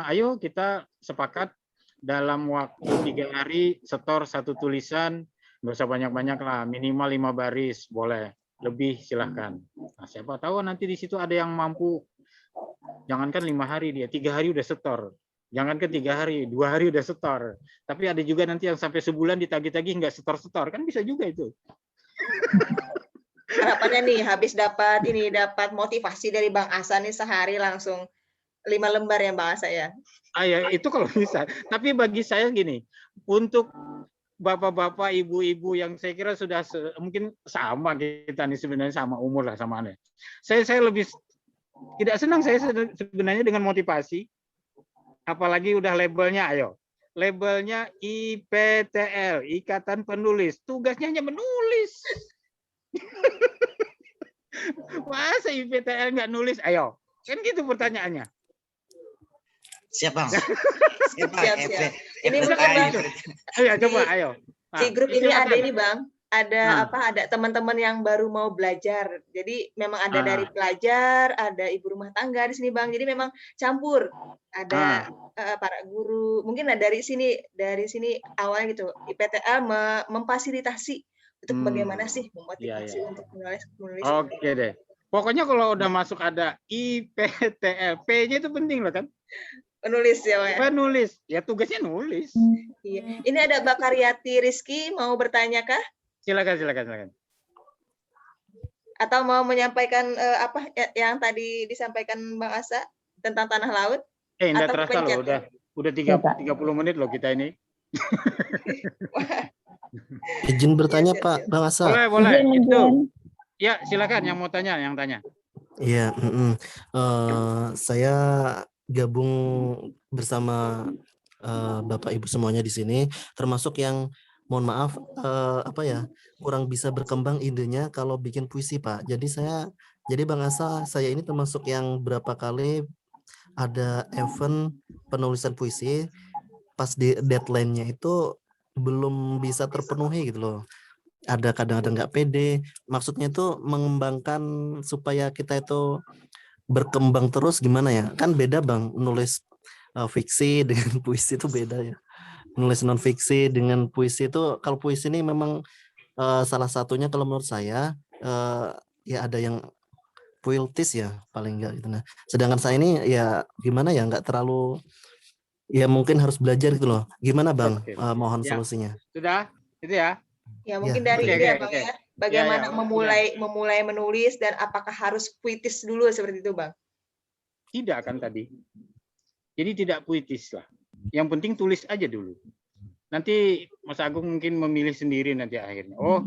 D: Ayo kita sepakat dalam waktu 3 hari setor 1 tulisan, nggak usah banyak-banyak lah, minimal 5 baris, boleh. Lebih silahkan. Nah, siapa tahu nanti di situ ada yang mampu, jangankan 5 hari dia, 3 hari udah setor. Jangankan 3 hari, 2 hari udah setor. Tapi ada juga nanti yang sampai sebulan ditagih-tagih nggak setor-setor, kan bisa juga itu.
A: Harapannya nih habis dapat motivasi dari Bang Asa nih sehari langsung 5 lembar ya Bang Asa ya.
D: Ya, itu kalau bisa. Tapi bagi saya gini, untuk bapak-bapak, ibu-ibu yang saya kira sudah mungkin sama kita nih sebenarnya, sama umur lah sama aneh. Saya lebih tidak senang saya sebenarnya dengan motivasi. Apalagi udah labelnya, labelnya IPTL, Ikatan Penulis. Tugasnya hanya menulis. Masa IPTL nggak nulis? Ayo, kan gitu pertanyaannya.
B: Siap Bang. Siap.
A: Ini mungkin Bang.
D: Ayo.
A: Di grup ini ada ini Bang. Ada ada teman-teman yang baru mau belajar. Jadi memang ada dari pelajar, ada ibu rumah tangga di sini Bang. Jadi memang campur. Ada para guru. Mungkin dari sini awalnya gitu. IPTL memfasilitasi untuk bagaimana sih memotivasi untuk menulis.
D: Oke deh. Pokoknya kalau udah masuk ada IPTL, P-nya itu penting loh kan?
A: Penulis ya, Pak.
D: Penulis, ya tugasnya nulis.
A: Iya. Ini ada Bakaryati Rizky mau bertanya kah?
D: Silakan.
A: Atau mau menyampaikan apa yang tadi disampaikan Bang Asa tentang tanah laut?
D: Enggak terasa loh, udah 30 menit loh kita ini.
G: Izin bertanya Pak Bang Asa.
D: Boleh. Itu. Ya, silakan yang mau tanya, yang tanya.
G: Iya, saya gabung bersama Bapak Ibu semuanya di sini, termasuk yang mohon maaf kurang bisa berkembang idenya kalau bikin puisi Pak. Jadi Bang Asa, saya ini termasuk yang berapa kali ada event penulisan puisi, pas di deadline-nya itu belum bisa terpenuhi gitu loh. Ada kadang-kadang nggak pede. Maksudnya itu mengembangkan supaya kita itu berkembang terus gimana ya? Kan beda Bang, nulis fiksi dengan puisi itu beda ya. Nulis non fiksi dengan puisi itu, kalau puisi ini memang salah satunya kalau menurut saya ya ada yang puitis ya paling enggak gitu. Nah, sedangkan saya ini ya gimana ya, nggak terlalu, ya mungkin harus belajar gitu loh. Gimana Bang? Mohon solusinya.
D: Sudah, itu ya.
A: Ya mungkin dari ini ya Bang ya. Bagaimana memulai menulis dan apakah harus puitis dulu seperti itu Bang?
D: Tidak kan tadi. Jadi tidak puitis lah. Yang penting tulis aja dulu. Nanti Mas Agung mungkin memilih sendiri nanti akhirnya. Oh,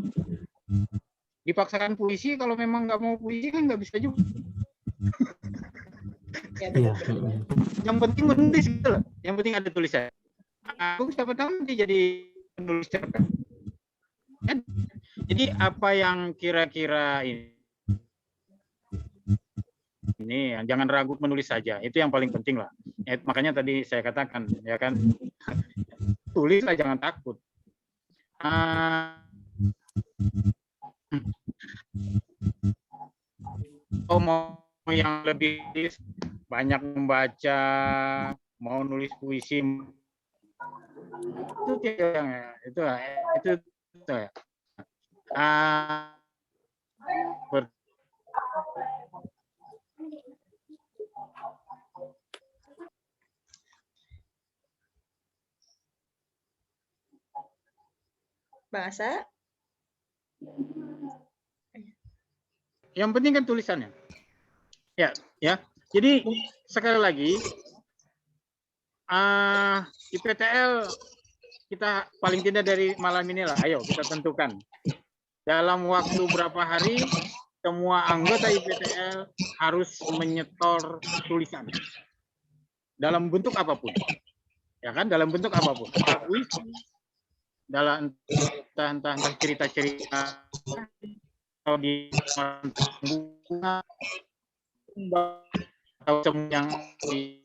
D: dipaksakan puisi, kalau memang nggak mau puisi kan nggak bisa juga.
A: Ya,
D: yang penting menulis gitu loh. Yang penting ada tulisan. Agung siapa tahu nanti jadi penulis cerpen. Jadi apa yang kira-kira ini jangan ragu menulis saja, itu yang paling penting lah. Makanya tadi saya katakan ya kan, tulislah jangan takut. Mau yang lebih banyak membaca, mau nulis puisi itu ya.
A: Bang Asa?
D: Yang penting kan tulisannya. Ya, ya. Jadi sekali lagi IPTL kita paling tidak dari malam inilah, ayo kita tentukan dalam waktu berapa hari semua anggota IPTL harus menyetor tulisan dalam bentuk apapun, ya kan? Dalam bentuk apapun, puisi, dalam entah cerita-cerita atau di bunga atau semua yang di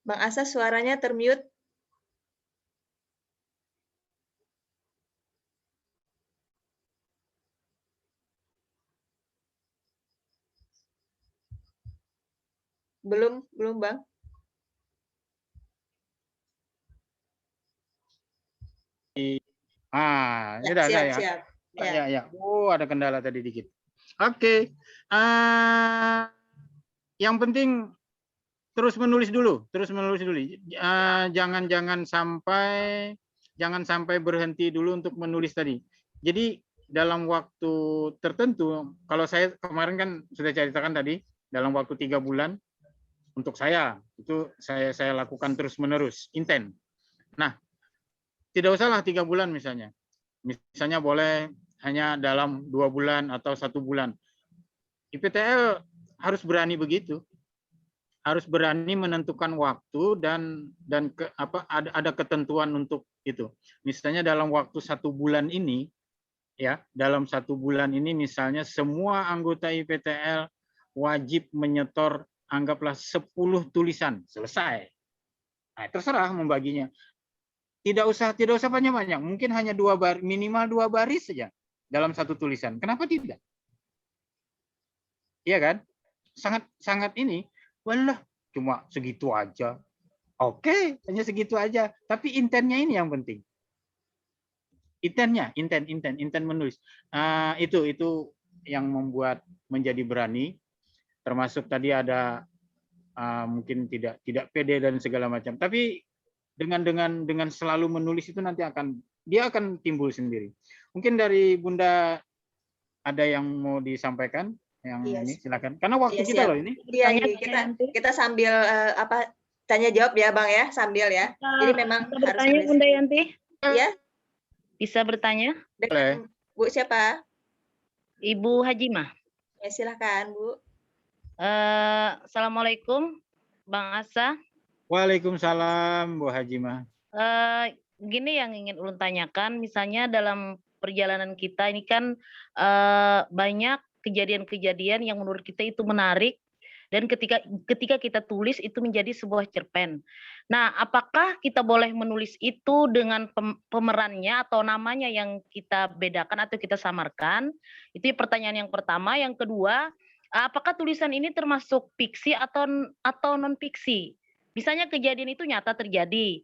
A: Bang Asa suaranya termute. Belum Bang.
D: ini ada ya.
A: Siap.
D: Ya. Oh, ada kendala tadi dikit. Oke. Yang penting terus menulis dulu. Jangan sampai berhenti dulu untuk menulis tadi. Jadi dalam waktu tertentu, kalau saya kemarin kan sudah ceritakan tadi, dalam waktu 3 bulan untuk saya itu saya lakukan terus menerus, intent. Nah, tidak usahlah 3 bulan misalnya. Misalnya boleh hanya dalam 2 bulan atau 1 bulan. IPTL harus berani begitu. Harus berani menentukan waktu dan ada ketentuan untuk itu. Misalnya dalam waktu 1 bulan ini, ya, dalam 1 bulan ini misalnya semua anggota IPTL wajib menyetor anggaplah 10 tulisan, selesai. Nah, terserah membaginya. Tidak usah banyak-banyak, mungkin hanya minimal 2 baris saja dalam 1 tulisan. Kenapa tidak? Iya kan? Sangat ini, walah cuma segitu aja. Oke, hanya segitu aja. Tapi intentnya ini yang penting. Intentnya, intent menulis. Itu yang membuat menjadi berani. Termasuk tadi ada mungkin tidak pede dan segala macam. Tapi dengan selalu menulis itu nanti dia akan timbul sendiri. Mungkin dari Bunda ada yang mau disampaikan yang ini silakan. Karena waktu kita loh ini.
A: Iya, kita sambil tanya jawab ya Bang ya, sambil ya. Jadi memang harus
H: bertanya Bunda Yanti.
A: Ya.
H: Bisa bertanya?
A: Boleh. Bu siapa?
H: Ibu Hajimah.
A: Ya, silakan Bu.
H: Assalamualaikum Bang Asa.
D: Waalaikumsalam Bu Hajimah.
H: Gini yang ingin ulun tanyakan, misalnya dalam perjalanan kita ini kan banyak kejadian-kejadian yang menurut kita itu menarik dan ketika kita tulis itu menjadi sebuah cerpen. Nah, apakah kita boleh menulis itu dengan pemerannya atau namanya yang kita bedakan atau kita samarkan? Itu pertanyaan yang pertama. Yang kedua, apakah tulisan ini termasuk fiksi atau non fiksi? Misalnya kejadian itu nyata terjadi,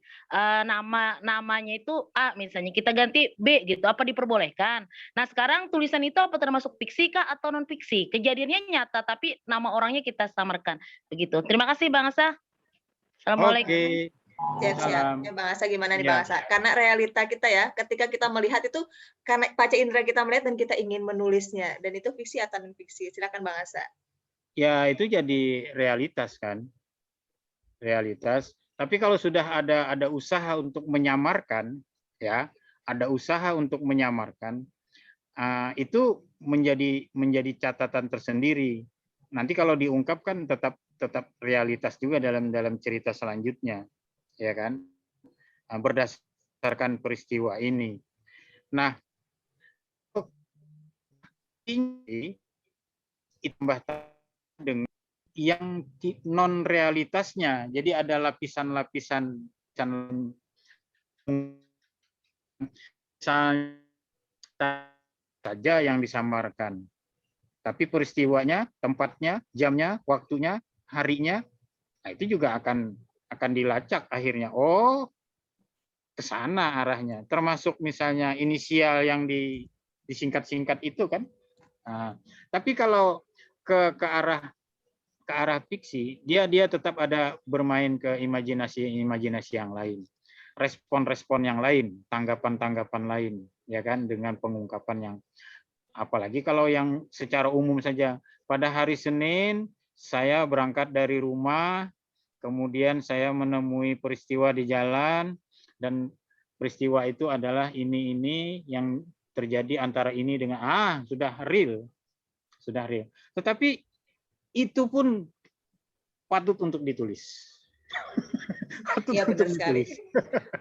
H: namanya itu A, misalnya kita ganti B gitu, apa diperbolehkan? Nah sekarang tulisan itu apa termasuk fiksi kah atau non fiksi? Kejadiannya nyata tapi nama orangnya kita samarkan, begitu. Terima kasih Bang Asa. Assalamualaikum.
D: Oke.
A: Siap. Ya, Bang Asa gimana nih Bang Asa? Karena realita kita ya, ketika kita melihat itu karena panca indera kita melihat dan kita ingin menulisnya, dan itu fiksi atau non fiksi? Silakan Bang Asa.
D: Ya itu jadi realitas kan. Realitas. Tapi kalau sudah ada usaha untuk menyamarkan, ya, ada usaha untuk menyamarkan, itu menjadi catatan tersendiri. Nanti kalau diungkapkan tetap realitas juga dalam cerita selanjutnya, ya kan? Berdasarkan peristiwa ini. Nah, ini ditambah dengan yang non realitasnya, jadi ada lapisan-lapisan saja yang disamarkan, tapi peristiwanya, tempatnya, jamnya, waktunya harinya, nah itu juga akan dilacak akhirnya. Oh, ke sana arahnya. Termasuk misalnya inisial yang disingkat-singkat itu kan. Nah, tapi kalau ke arah fiksi, dia tetap ada bermain ke imajinasi yang lain, respon-respon yang lain, tanggapan-tanggapan lain, ya kan, dengan pengungkapan yang, apalagi kalau yang secara umum saja. Pada hari Senin saya berangkat dari rumah, kemudian saya menemui peristiwa di jalan, dan peristiwa itu adalah ini yang terjadi antara ini dengan sudah real. Tetapi itu pun patut untuk ditulis.
A: Iya, benar sekali.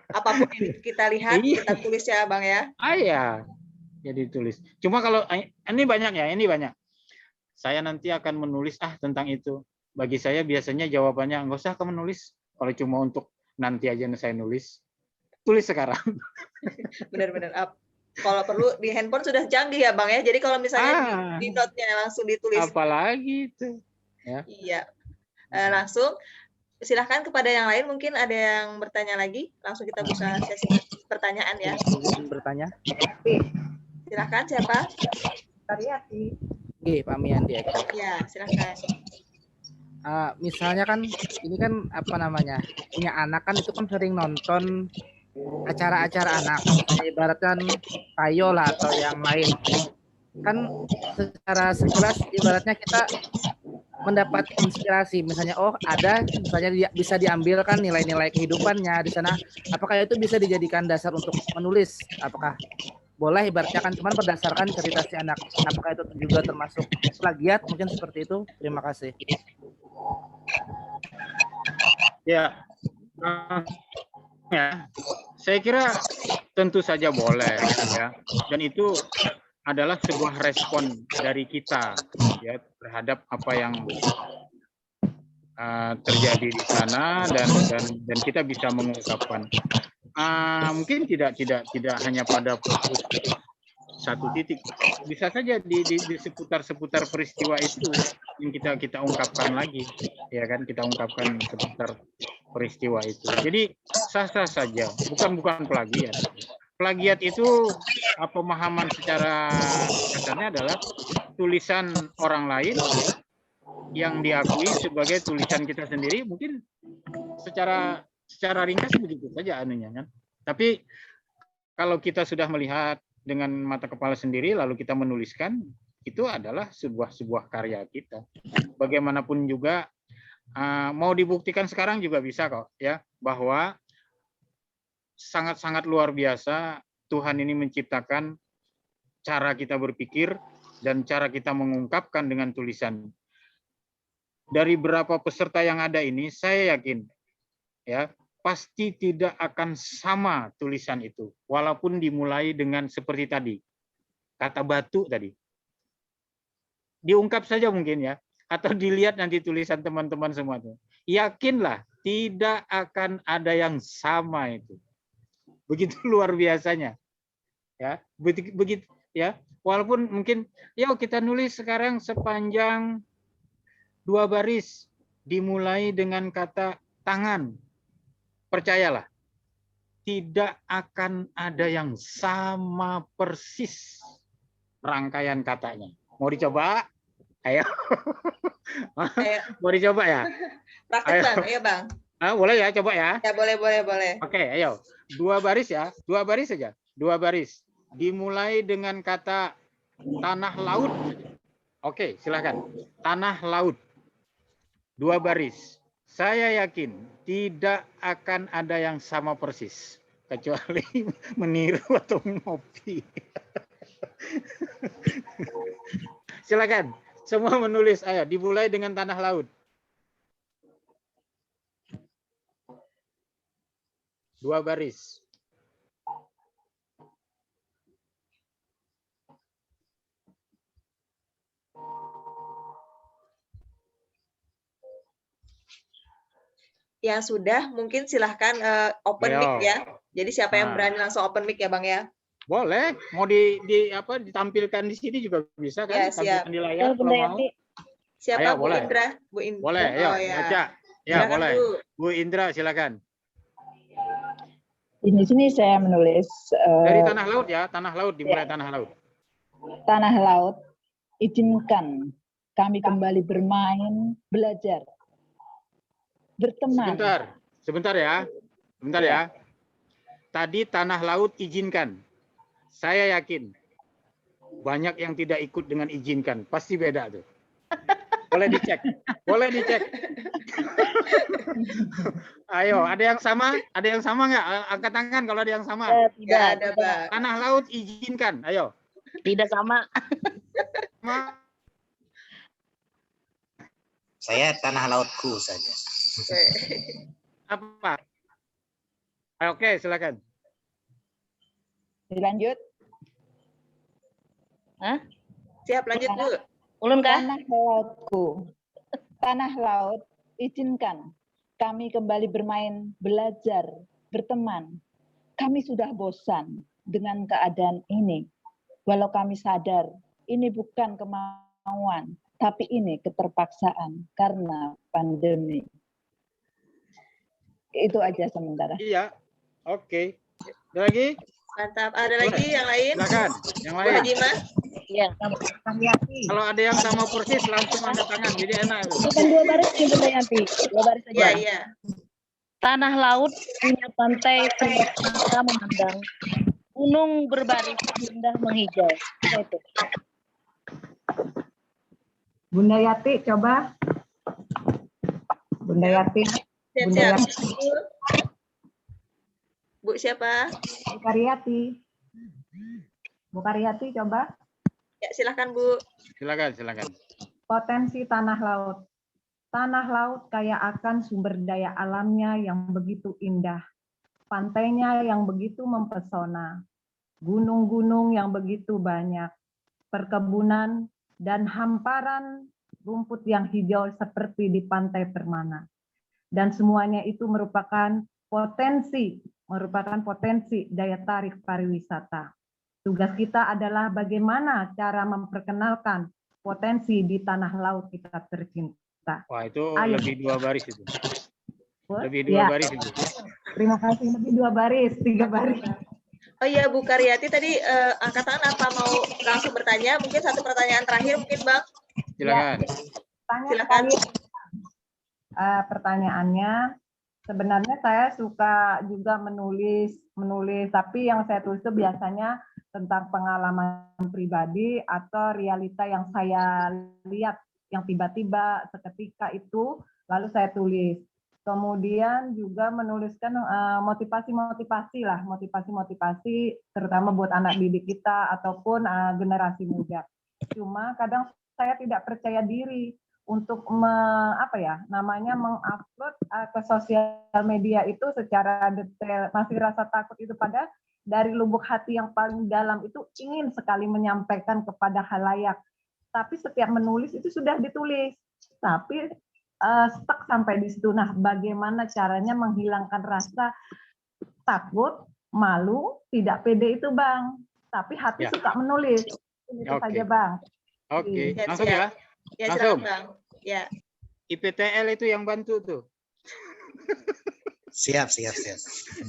A: Apapun yang kita lihat, kita tulis ya, Bang ya.
D: Iya, ya ditulis. Cuma kalau ini banyak ya, ini banyak. Saya nanti akan menulis tentang itu. Bagi saya biasanya jawabannya nggak usah kamu nulis. Kalau cuma untuk nanti aja saya nulis, tulis sekarang.
A: Benar-benar. Kalau perlu di handphone sudah canggih ya, Bang ya. Jadi kalau misalnya di note-nya langsung ditulis.
D: Apalagi itu. Ya.
A: Iya. Langsung silahkan kepada yang lain, mungkin ada yang bertanya lagi. Langsung kita buka sesi pertanyaan ya.
I: Bertanya.
A: Silahkan, siapa?
I: Tariati. Pak Miandi.
A: Ya, silahkan.
I: Misalnya kan ini kan apa namanya, punya anak kan, itu kan sering nonton acara-acara anak, ibaratkan Tayo lah atau yang lain, kan secara sekilas ibaratnya kita mendapat inspirasi, misalnya ada misalnya bisa diambilkan nilai-nilai kehidupannya di sana, apakah itu bisa dijadikan dasar untuk menulis? Apakah boleh, ibaratnya kan cuman berdasarkan cerita si anak, apakah itu juga termasuk plagiat? Mungkin seperti itu. Terima kasih.
D: Ya, saya kira tentu saja boleh ya, dan itu adalah sebuah respon dari kita ya terhadap apa yang terjadi di sana, dan kita bisa mengungkapkan. Mungkin tidak hanya pada fokus satu titik, bisa saja di seputar peristiwa itu yang kita ungkapkan lagi, ya kan, kita ungkapkan seputar peristiwa itu. Jadi sah-sah saja, bukan plagiat. Plagiat itu pemahaman secara kasarnya adalah tulisan orang lain yang diakui sebagai tulisan kita sendiri, mungkin secara ringkas begitu saja anunya kan. Tapi kalau kita sudah melihat dengan mata kepala sendiri lalu kita menuliskan, itu adalah sebuah karya kita. Bagaimanapun juga mau dibuktikan sekarang juga bisa kok ya, bahwa sangat-sangat luar biasa Tuhan ini menciptakan cara kita berpikir dan cara kita mengungkapkan dengan tulisan. Dari berapa peserta yang ada ini, saya yakin ya pasti tidak akan sama tulisan itu, walaupun dimulai dengan seperti tadi, kata batu tadi. Diungkap saja mungkin ya, atau dilihat nanti tulisan teman-teman semua itu. Yakinlah, tidak akan ada yang sama itu. Begitu luar biasanya. Ya, begitu ya. Walaupun mungkin kita nulis sekarang sepanjang 2 baris, dimulai dengan kata tangan. Percayalah, tidak akan ada yang sama persis rangkaian katanya. Mau dicoba? Ayo. Mau dicoba ya?
A: Praktek, Bang. Ayo, Bang.
D: Boleh ya, coba ya?
A: Ya, boleh.
D: Oke, ayo. 2 baris ya. 2 baris saja. 2 baris. Dimulai dengan kata tanah laut. Oke, silakan. Tanah laut. 2 baris. Saya yakin tidak akan ada yang sama persis, kecuali meniru atau ngopi. Silakan, semua menulis. Ayo, dimulai dengan tanah laut. 2 baris.
A: Yang sudah, mungkin silahkan open mic ya. Jadi siapa yang berani langsung open mic ya, Bang ya?
D: Boleh, mau ditampilkan di sini juga bisa kan?
A: Ya, siap.
D: Tampilkan di layar kalau mau.
A: Siapa
D: Ayo,
A: Bu
D: boleh.
A: Indra? Bu Indra.
D: Boleh, ayo
A: Oh, ya.
D: baca. Ya,
A: Silakan,
D: boleh.
A: Bu.
D: Bu Indra, silakan.
J: Di sini saya menulis
D: Dari tanah laut ya, tanah laut, dimulai tanah laut.
J: tanah laut, izinkan kami kembali bermain, belajar, berteman.
D: Sebentar ya. Sebentar ya. Tadi tanah laut izinkan. Saya yakin banyak yang tidak ikut dengan izinkan. Pasti beda tuh. Boleh dicek. Boleh dicek. Ayo, ada yang sama? Ada yang sama nggak? Angkat tangan kalau ada yang sama.
A: Tidak ada, Bang.
D: Tanah laut izinkan. Ayo.
H: Tidak sama.
B: Saya tanah lautku saja.
D: Apa? Oke, silakan.
J: Dilanjut.
H: Hah?
A: Siap, lanjut, Bu.
H: Ulun kah?
J: Tanah lautku, tanah laut, izinkan kami kembali bermain, belajar, berteman. Kami sudah bosan dengan keadaan ini. Walau kami sadar, ini bukan kemauan, tapi ini keterpaksaan karena pandemi. Itu aja sementara.
D: Iya, oke. Ada lagi?
A: Mantap. Ada lagi yang lain?
D: Silakan. Yang
A: Bu
D: lain.
A: Hajimah?
H: Iya.
D: Kalau ada yang sama persis langsung angkat tangan, jadi enak itu.
J: Bukan 2 baris nih Bunda Yanti, 2 baris saja.
A: Iya, iya.
H: Tanah laut punya pantai kita memandang. Gunung berbaris indah menghijau. Itu.
J: Bunda Yati, coba. Bunda Yati.
A: Siap,
J: Bunda
A: siap.
J: Yati.
A: Bu siapa?
J: Bu Karyati. Bu Karyati, coba.
A: Ya, silahkan, Bu.
D: Silakan.
J: Potensi tanah laut. Tanah laut kaya akan sumber daya alamnya yang begitu indah. Pantainya yang begitu mempesona. Gunung-gunung yang begitu banyak. Perkebunan dan hamparan rumput yang hijau seperti di pantai Permana. Dan semuanya itu merupakan potensi daya tarik pariwisata. Tugas kita adalah bagaimana cara memperkenalkan potensi di tanah laut kita tercinta.
D: Wah, itu
J: Ayo.
D: lebih 2 baris itu. Lebih 2
J: Ya.
D: baris itu.
J: Terima kasih, lebih 2 baris, 3 baris.
A: Oh iya, Bu Karyati tadi angkat tangan apa mau langsung bertanya? Mungkin satu pertanyaan terakhir mungkin, Bang.
D: Silakan.
A: Silakan.
J: Pertanyaannya, sebenarnya saya suka juga menulis, tapi yang saya tulis itu biasanya tentang pengalaman pribadi atau realita yang saya lihat yang tiba-tiba seketika itu lalu saya tulis. Kemudian juga menuliskan motivasi terutama buat anak didik kita ataupun generasi muda. Cuma kadang saya tidak percaya diri untuk mengupload ke sosial media itu secara detail, masih rasa takut itu, pada dari lubuk hati yang paling dalam itu ingin sekali menyampaikan kepada khalayak. Tapi setiap menulis itu sudah ditulis, tapi stuck sampai di situ. Nah, bagaimana caranya menghilangkan rasa takut, malu, tidak pede itu, Bang? Tapi hati suka menulis. Itu saja, Bang.
D: Oke,
A: Ya,
D: langsung
A: siap.
D: ya.
A: Ya,
D: Langsung.
A: silakan, Bang. Ya.
D: IPTL itu yang bantu tuh.
B: Siap.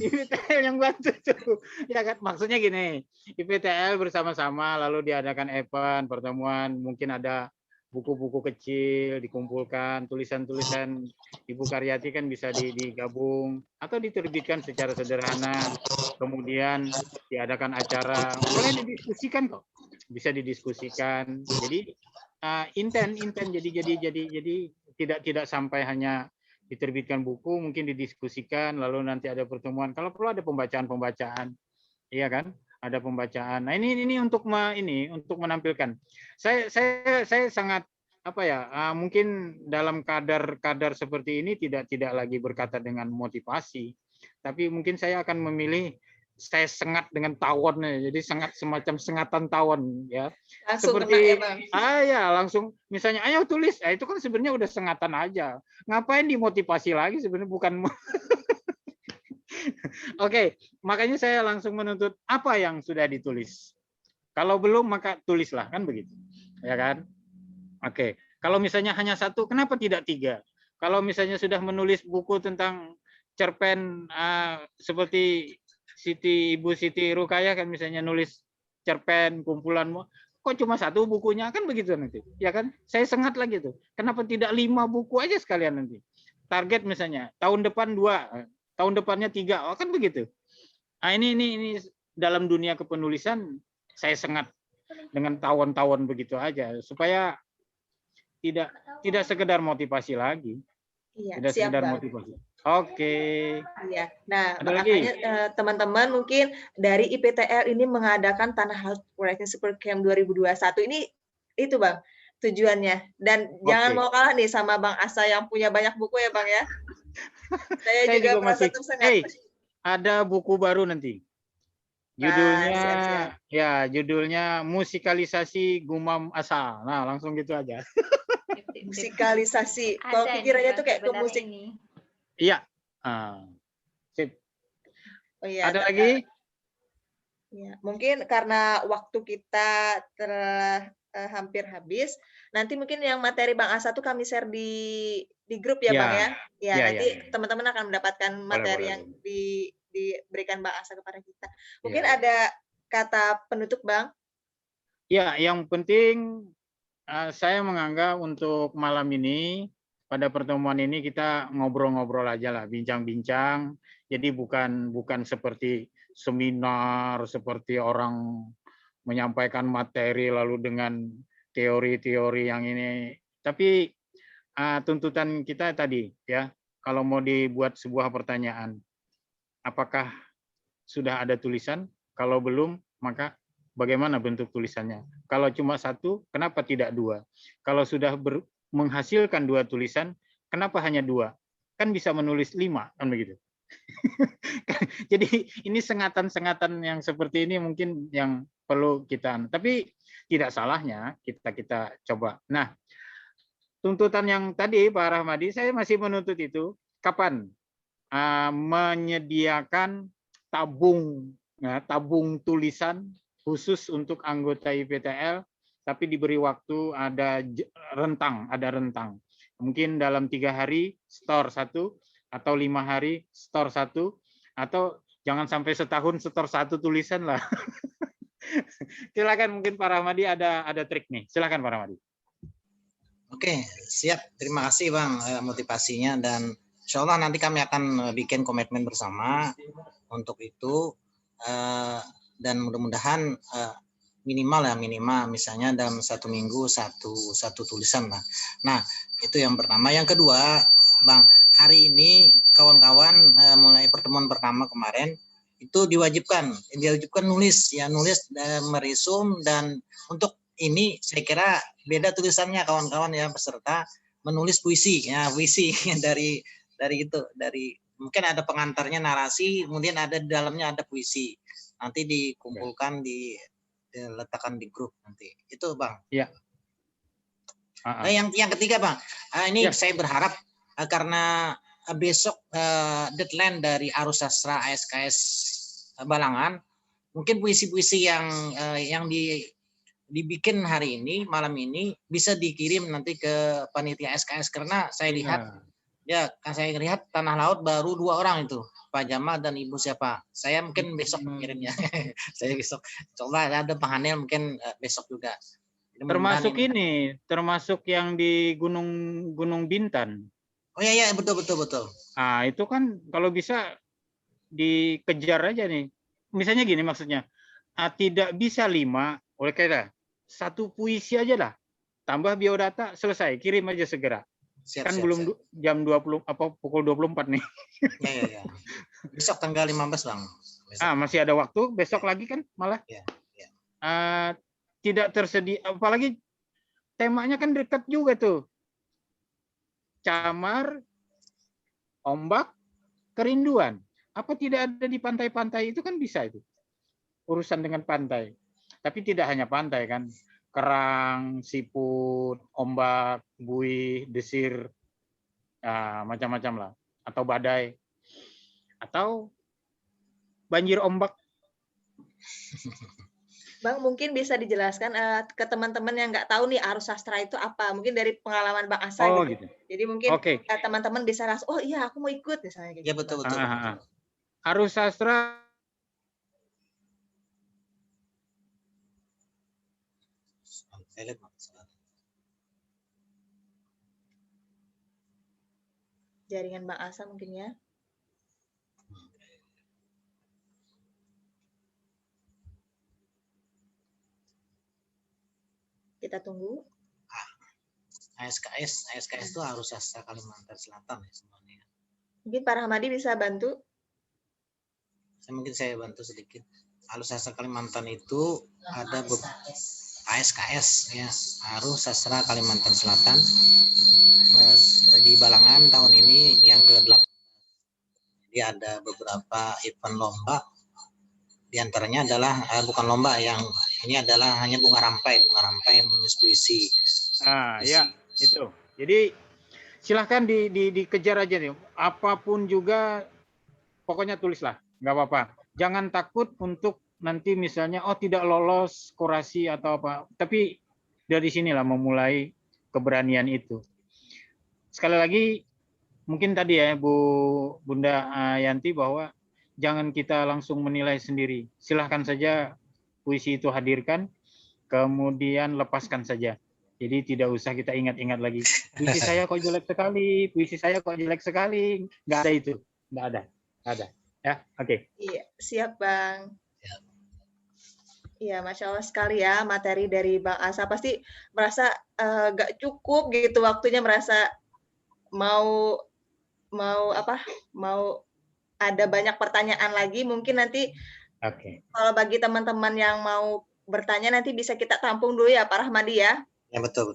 D: IPTL yang bantu tuh. Ya kan, maksudnya gini, IPTL bersama-sama lalu diadakan event, pertemuan, mungkin ada buku-buku kecil dikumpulkan, tulisan-tulisan Ibu Karyati kan bisa digabung atau diterbitkan secara sederhana, kemudian diadakan acara, boleh didiskusikan kok, bisa didiskusikan. Jadi intent jadi tidak sampai hanya diterbitkan buku, mungkin didiskusikan, lalu nanti ada pertemuan. Kalau perlu ada pembacaan, iya kan? Ada pembacaan. Nah ini untuk menampilkan. Saya sangat mungkin dalam kadar seperti ini tidak lagi berkata dengan motivasi, tapi mungkin saya akan memilih saya sengat dengan tawon, jadi semacam sengatan tawon ya.
A: Langsung
D: seperti
A: kena ya, Bang.
D: ya langsung misalnya ayo tulis, itu kan sebenarnya udah sengatan aja. Ngapain dimotivasi lagi sebenarnya, bukan. Oke, makanya saya langsung menuntut apa yang sudah ditulis. Kalau belum maka tulislah, kan begitu. Ya kan? Oke. Kalau misalnya hanya satu, kenapa tidak 3? Kalau misalnya sudah menulis buku tentang cerpen seperti Ibu Siti Rukaya kan misalnya nulis cerpen kumpulanmu, kok cuma satu bukunya, kan begitu nanti, ya kan? Saya sengat lagi tuh. Kenapa tidak 5 buku aja sekalian nanti? Target misalnya tahun depan 2, tahun depannya 3, kan begitu. Nah, ini dalam dunia kepenulisan saya sengat dengan tawon-tawon begitu aja, supaya tidak sekedar motivasi lagi.
A: Iya,
D: Tidak
A: siap,
D: sekedar
A: Bang.
D: motivasi. Oke.
A: Iya. Nah,
D: Ada lagi?
A: makanya teman-teman mungkin dari IPTL ini mengadakan Tanah Laut Writing Super Camp 2021 ini itu, Bang, tujuannya. Dan jangan
D: Oke.
A: mau kalah nih sama Bang Asa yang punya banyak buku ya, Bang ya. Saya
D: Saya
A: juga
D: juga
A: merasa
D: masih.
A: tersengat.
D: Ada buku baru nanti. Judulnya judulnya musikalisasi Gumam Asa. Nah, langsung gitu aja.
A: Musikalisasi. Kalau pikirannya tuh kayak ke musik.
D: Iya. Sip.
A: Oh iya,
D: Ada lagi?
A: Ya, mungkin karena waktu kita telah hampir habis, nanti mungkin yang materi Bang Asa tuh kami share di grup ya, Bang ya. Ya, nanti teman-teman akan mendapatkan materi yang diberikan Bang Asa kepada kita. Mungkin ada kata penutup, Bang?
D: Ya, yang penting saya menganggap untuk malam ini, pada pertemuan ini kita ngobrol-ngobrol aja lah, bincang-bincang. Jadi bukan seperti seminar, seperti orang menyampaikan materi lalu dengan teori-teori yang ini. Tapi tuntutan kita tadi ya, kalau mau dibuat sebuah pertanyaan, apakah sudah ada tulisan? Kalau belum, maka bagaimana bentuk tulisannya? Kalau cuma satu, kenapa tidak 2? Kalau sudah menghasilkan 2 tulisan, kenapa hanya 2? Kan bisa menulis 5, kan begitu. Jadi ini sengatan-sengatan yang seperti ini mungkin yang perlu kita, tapi tidak salahnya kita coba. Nah, tuntutan yang tadi Pak Rahmadi, saya masih menuntut itu, kapan menyediakan tabung tulisan khusus untuk anggota IPTL, tapi diberi waktu ada rentang. Mungkin dalam 3 hari store 1, atau 5 hari store 1, atau jangan sampai setahun store 1 tulisan lah. Silakan, mungkin Pak Rahmadi ada trik nih. Silakan Pak Rahmadi.
B: Oke, siap. Terima kasih Bang motivasinya, dan insya Allah nanti kami akan bikin komitmen bersama untuk itu, dan mudah-mudahan minimal misalnya dalam 1 minggu satu tulisan lah. Nah, itu yang pertama. Yang kedua, Bang, hari ini kawan-kawan mulai pertemuan pertama kemarin itu diwajibkan nulis meresum, dan untuk ini saya kira beda tulisannya kawan-kawan ya, peserta menulis puisi dari mungkin ada pengantarnya narasi, kemudian ada di dalamnya ada puisi, nanti dikumpulkan diletakkan di grup nanti itu Bang.
D: Iya.
B: Nah, yang ketiga Bang, ini saya berharap karena besok deadline dari Arus Sastra ASKS Balangan, mungkin puisi-puisi yang dibikin hari ini malam ini bisa dikirim nanti ke panitia SKS, karena saya lihat saya lihat Tanah Laut baru 2 orang itu, Pak Jamal dan Ibu siapa. Saya mungkin besok mengirimnya. Saya besok coba ada Pak Hanil mungkin besok juga.
D: Termasuk yang di Gunung Bintan.
B: Oh iya betul.
D: Ah, itu kan kalau bisa dikejar aja nih. Misalnya gini maksudnya, tidak bisa 5, oleh karena 1 puisi aja lah. Tambah biodata, selesai, kirim aja segera. Siap. Belum jam 20 pukul 24 nih.
B: Ya. Besok tanggal 15 Bang. Besok.
D: Masih ada waktu, besok lagi kan malah.
B: Ya.
D: Tidak tersedia, apalagi temanya kan dekat juga tuh. Camar, ombak, kerinduan. Apa tidak ada di pantai-pantai itu kan bisa itu. Urusan dengan pantai. Tapi tidak hanya pantai kan. Kerang, siput, ombak, buih, desir, macam-macam lah. Atau badai. Atau banjir ombak.
A: Bang, mungkin bisa dijelaskan ke teman-teman yang nggak tahu nih arus sastra itu apa? Mungkin dari pengalaman Bang Asa
D: Oh
A: gitu.
D: gitu.
A: Jadi mungkin
D: Oke.
A: teman-teman bisa langsung, oh iya aku mau ikut misalnya kayak
B: Ya
A: gitu.
B: betul
A: Bang.
B: betul.
D: Arus sastra
B: Saya lihat,
A: Jaringan Bang Asa mungkin ya. Kita tunggu.
B: ASKS itu harus sastra Kalimantan Selatan ya semuanya.
A: Mungkin Pak Rahmadi bisa bantu.
B: Mungkin saya bantu sedikit. Arus sastra Kalimantan itu ada ASKS ya, Arus Sastra Kalimantan Selatan. Di Balangan tahun ini yang ke-8. Jadi ada beberapa event lomba. Di antaranya adalah bukan lomba, yang ini adalah hanya bunga rampai menulis puisi.
D: Ya itu. Jadi silahkan dikejar aja nih. Apapun juga, pokoknya tulislah, nggak apa-apa. Jangan takut untuk nanti misalnya tidak lolos kurasi atau apa. Tapi dari sinilah memulai keberanian itu. Sekali lagi, mungkin tadi ya Bunda Yanti, bahwa jangan kita langsung menilai sendiri. Silahkan saja puisi itu hadirkan, kemudian lepaskan saja. Jadi tidak usah kita ingat-ingat lagi. Puisi saya kok jelek sekali, puisi saya kok jelek sekali. Nggak ada itu. Nggak ada. Ya, oke.
A: Iya, siap Bang. Iya, Masya Allah sekali ya materi dari Bang Asa. Pasti merasa nggak cukup gitu waktunya, merasa mau ada banyak pertanyaan lagi. Mungkin nanti kalau bagi teman-teman yang mau bertanya nanti bisa kita tampung dulu ya Pak Rahmadi ya.
B: Ya betul.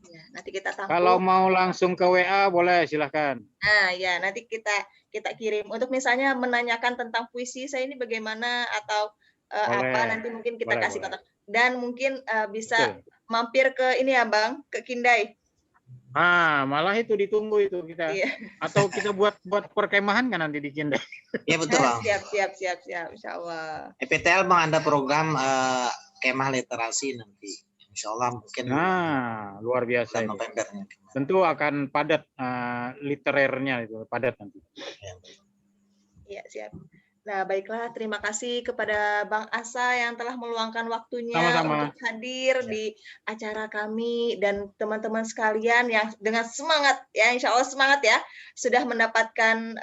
A: Ya, nanti kita tampung.
D: Kalau mau langsung ke WA boleh, silahkan.
A: Nah ya, nanti kita kirim. Untuk misalnya menanyakan tentang puisi saya ini bagaimana atau apa, nanti mungkin kita kasih kontak. Dan mungkin bisa mampir ke ini ya Bang, ke Kindai.
D: Malah itu ditunggu itu kita.
A: Iya.
D: Atau kita buat perkemahan kan nanti di Kindai.
B: Iya betul Bang.
A: Siap, Insya Allah.
B: EPTL Bang ada program kemah literasi nanti. Insya Allah mungkin.
D: Luar biasa.
B: Novembernya.
D: Tentu akan padat literernya itu, padat nanti.
A: Iya, siap. Nah, baiklah, terima kasih kepada Bang Asa yang telah meluangkan waktunya untuk hadir di acara kami, dan teman-teman sekalian yang dengan semangat ya, insya Allah semangat ya, sudah mendapatkan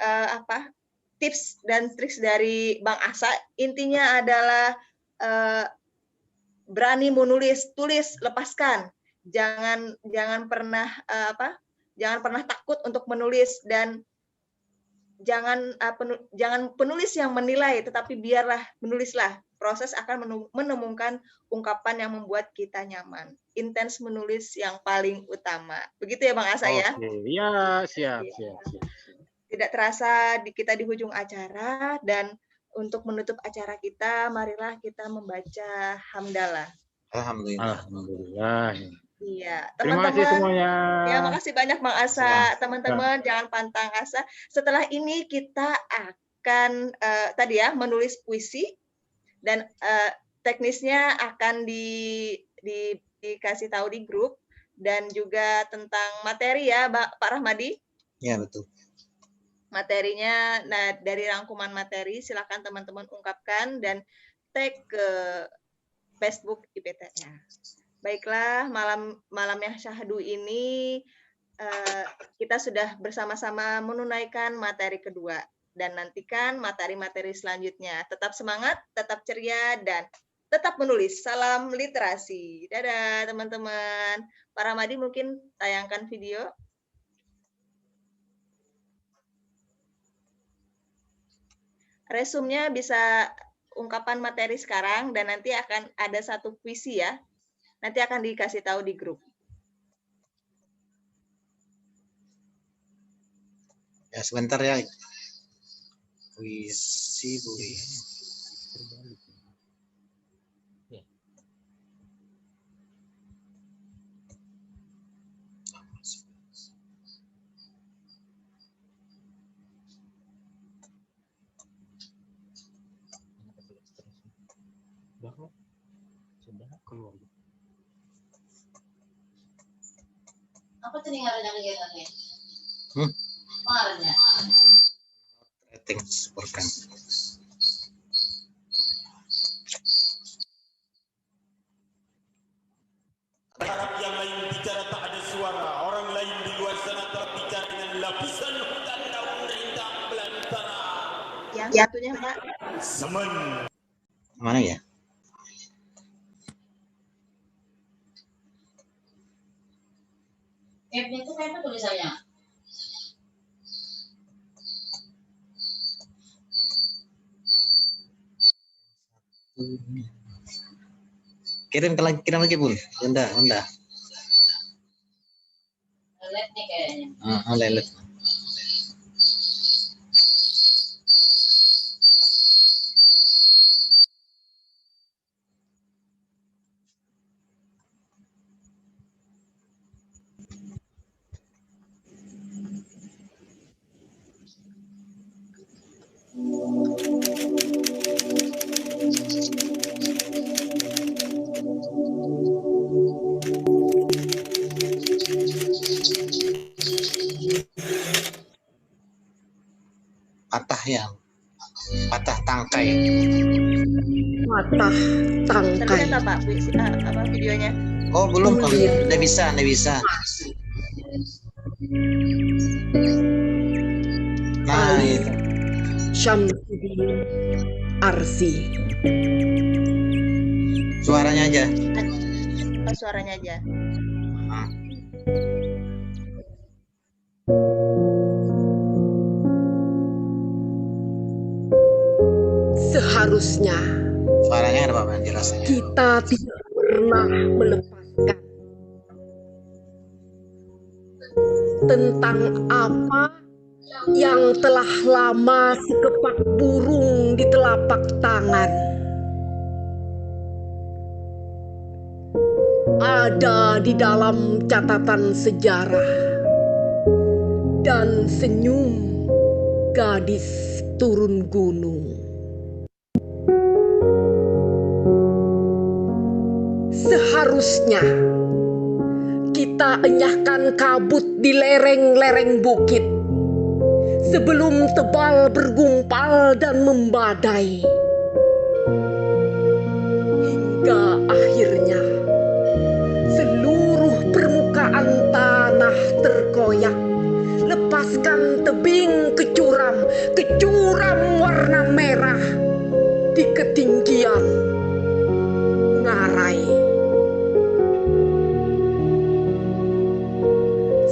A: tips dan trik dari Bang Asa. Intinya adalah berani menulis, tulis, lepaskan. Jangan pernah takut untuk menulis, dan jangan penulis yang menilai, tetapi biarlah menulislah. Proses akan menemukan ungkapan yang membuat kita nyaman. Intens menulis yang paling utama. Begitu ya Bang Asa ya?
D: Iya, siap.
A: Tidak terasa kita di ujung acara, dan untuk menutup acara kita, marilah kita membaca hamdalah.
B: Alhamdulillah.
A: Iya,
D: Terima kasih semuanya.
A: Ya, makasih banyak Bang Asa. Teman-teman jangan pantang asa. Setelah ini kita akan tadi ya menulis puisi, dan teknisnya akan dikasih tahu di grup, dan juga tentang materi ya Pak Rahmadi.
B: Ya betul.
A: Materinya, nah dari rangkuman materi silakan teman-teman ungkapkan dan tag ke Facebook IPTN. Baiklah, malam yang syahdu ini kita sudah bersama-sama menunaikan materi kedua, dan nantikan materi-materi selanjutnya. Tetap semangat, tetap ceria, dan tetap menulis. Salam literasi. Dadah teman-teman. Pak Rahmadi mungkin tayangkan video. Resumnya bisa ungkapan materi sekarang, dan nanti akan ada satu puisi ya. Nanti akan dikasih tahu di grup.
B: Ya sebentar ya. Puisi.
D: sudah keluar.
K: Apa tuh ngarannya kegiatannya?
B: Hmm?
K: Apa ngarannya?
B: Rating support.
C: Harap yang lain bicara tak ada suara. Orang lain di luar sana telah bicara dengan lapisan hutan daun rindang belantara.
A: Yang satunya Pak.
C: Semen.
B: Mana ya?
K: F-nya itu kayak apa tulisannya?
B: Kirim lagi Bun. Unda.
K: Lelet nih kayaknya.
B: Lelet. Patah tangkai.
L: Patah tangkai.
A: Terlihat Pak apa videonya?
B: Oh belum, nggak bisa. Nah itu.
L: Syamsuddin Arsi.
B: Suaranya aja.
A: Oh, suaranya aja.
L: Seharusnya
B: suaranya ada apa jelas?
L: Kita tidak pernah melepaskan tentang apa yang telah lama sekepak burung di telapak tangan. Ada di dalam catatan sejarah dan senyum gadis turun gunung. Seharusnya kita enyahkan kabut di lereng-lereng bukit sebelum tebal bergumpal dan membadai. Hingga akhirnya seluruh permukaan tanah terkoyak. Lepaskan tebing kecuram warna merah di ketinggian ngarai.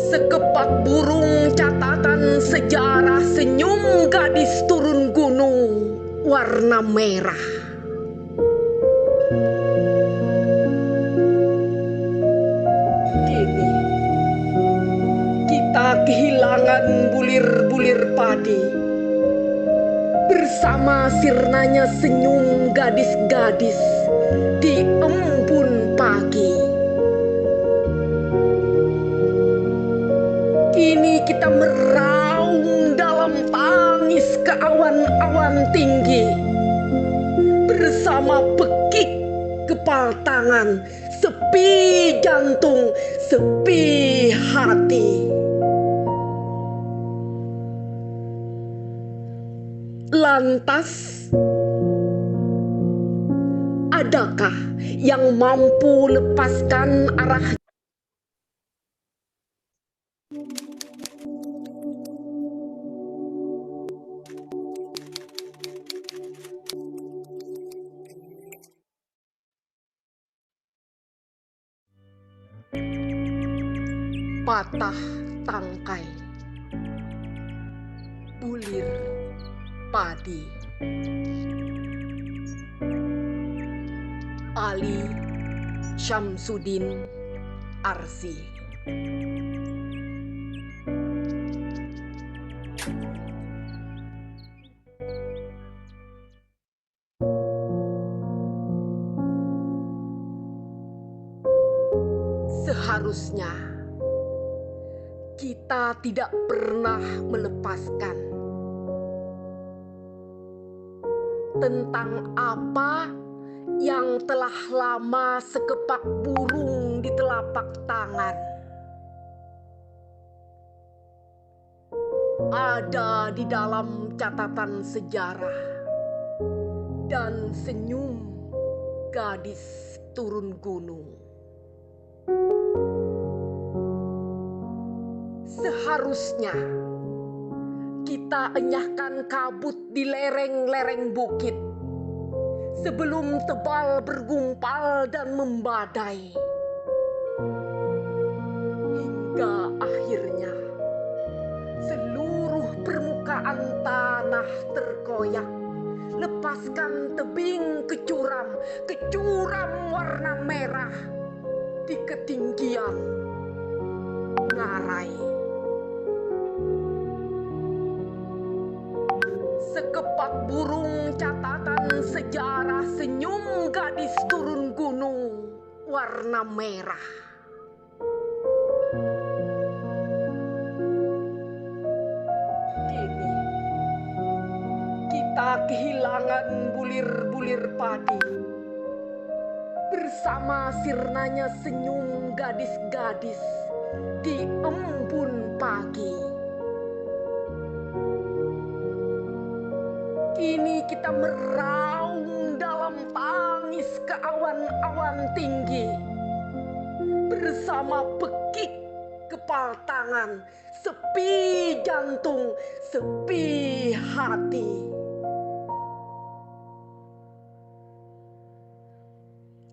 L: Sekepak burung catatan sejarah senyum gadis turun gunung warna merah. Kini kita kehilangan bulir-bulir padi bersama sirnanya senyum gadis-gadis di embun pagi. Kini kita meraung dalam tangis ke awan-awan tinggi bersama pekik kepal tangan, sepi jantung, sepi hati. Lantas, adakah yang mampu lepaskan arah patah tangkai, bulir padi. Ali Syamsuddin Arsi. Seharusnya kita tidak pernah melepaskan tentang apa yang telah lama sekepak burung di telapak tangan. Ada di dalam catatan sejarah dan senyum gadis turun gunung. Seharusnya kita enyahkan kabut di lereng-lereng bukit sebelum tebal bergumpal dan membadai. Hingga akhirnya seluruh permukaan tanah terkoyak. Lepaskan tebing kecuram warna merah di ketinggian ngarai. Sekepak burung catatan sejarah senyum gadis turun gunung warna merah. Kini kita kehilangan bulir-bulir padi. Bersama sirnanya senyum gadis-gadis di embun pagi. Kini kita meraung dalam tangis ke awan-awan tinggi. Bersama pekik kepal tangan, sepi jantung, sepi hati.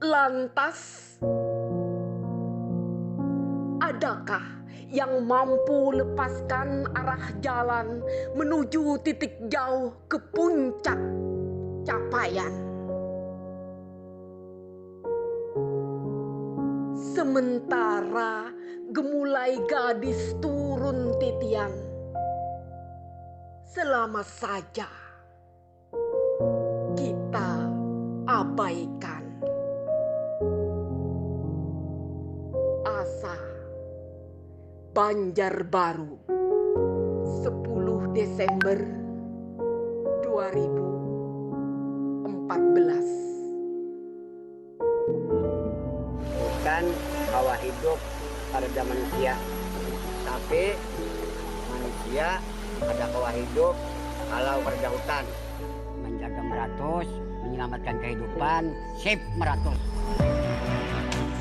L: Lantas, adakah yang mampu lepaskan arah jalan menuju titik jauh ke puncak capaian? Sementara gemulai gadis turun titian, selama saja kita abaikan. Asa, Banjarbaru, 10 Desember 2014.
M: Bukan hawa hidup pada manusia, tapi manusia ada hawa hidup kalau kerja hutan. Menjaga meratus, menyelamatkan kehidupan, sip meratus.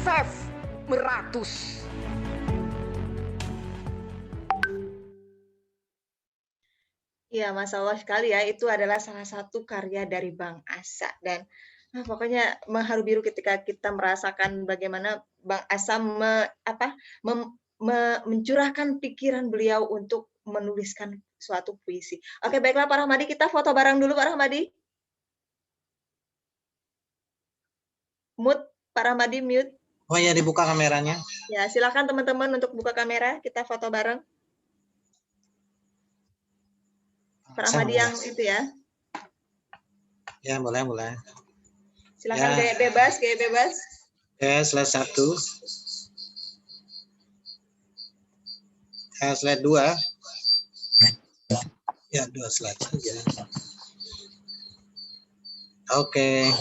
L: Save meratus.
A: Ya, Masya Allah sekali ya, itu adalah salah satu karya dari Bang Asa. Dan pokoknya mengharu biru ketika kita merasakan bagaimana Bang Asa mencurahkan pikiran beliau untuk menuliskan suatu puisi. Oke, baiklah Pak Rahmadi, kita foto bareng dulu Pak Rahmadi. Mute, Pak Rahmadi mute.
B: Oh ya, dibuka kameranya.
A: Ya, silakan teman-teman untuk buka kamera, kita foto bareng. Pak Rahmadi yang itu ya.
B: Ya, boleh.
A: Silakan
B: Ya.
A: gaya bebas.
B: Ya, slide 1. Ya, slide 2. Ya, 2 slide saja. Oke.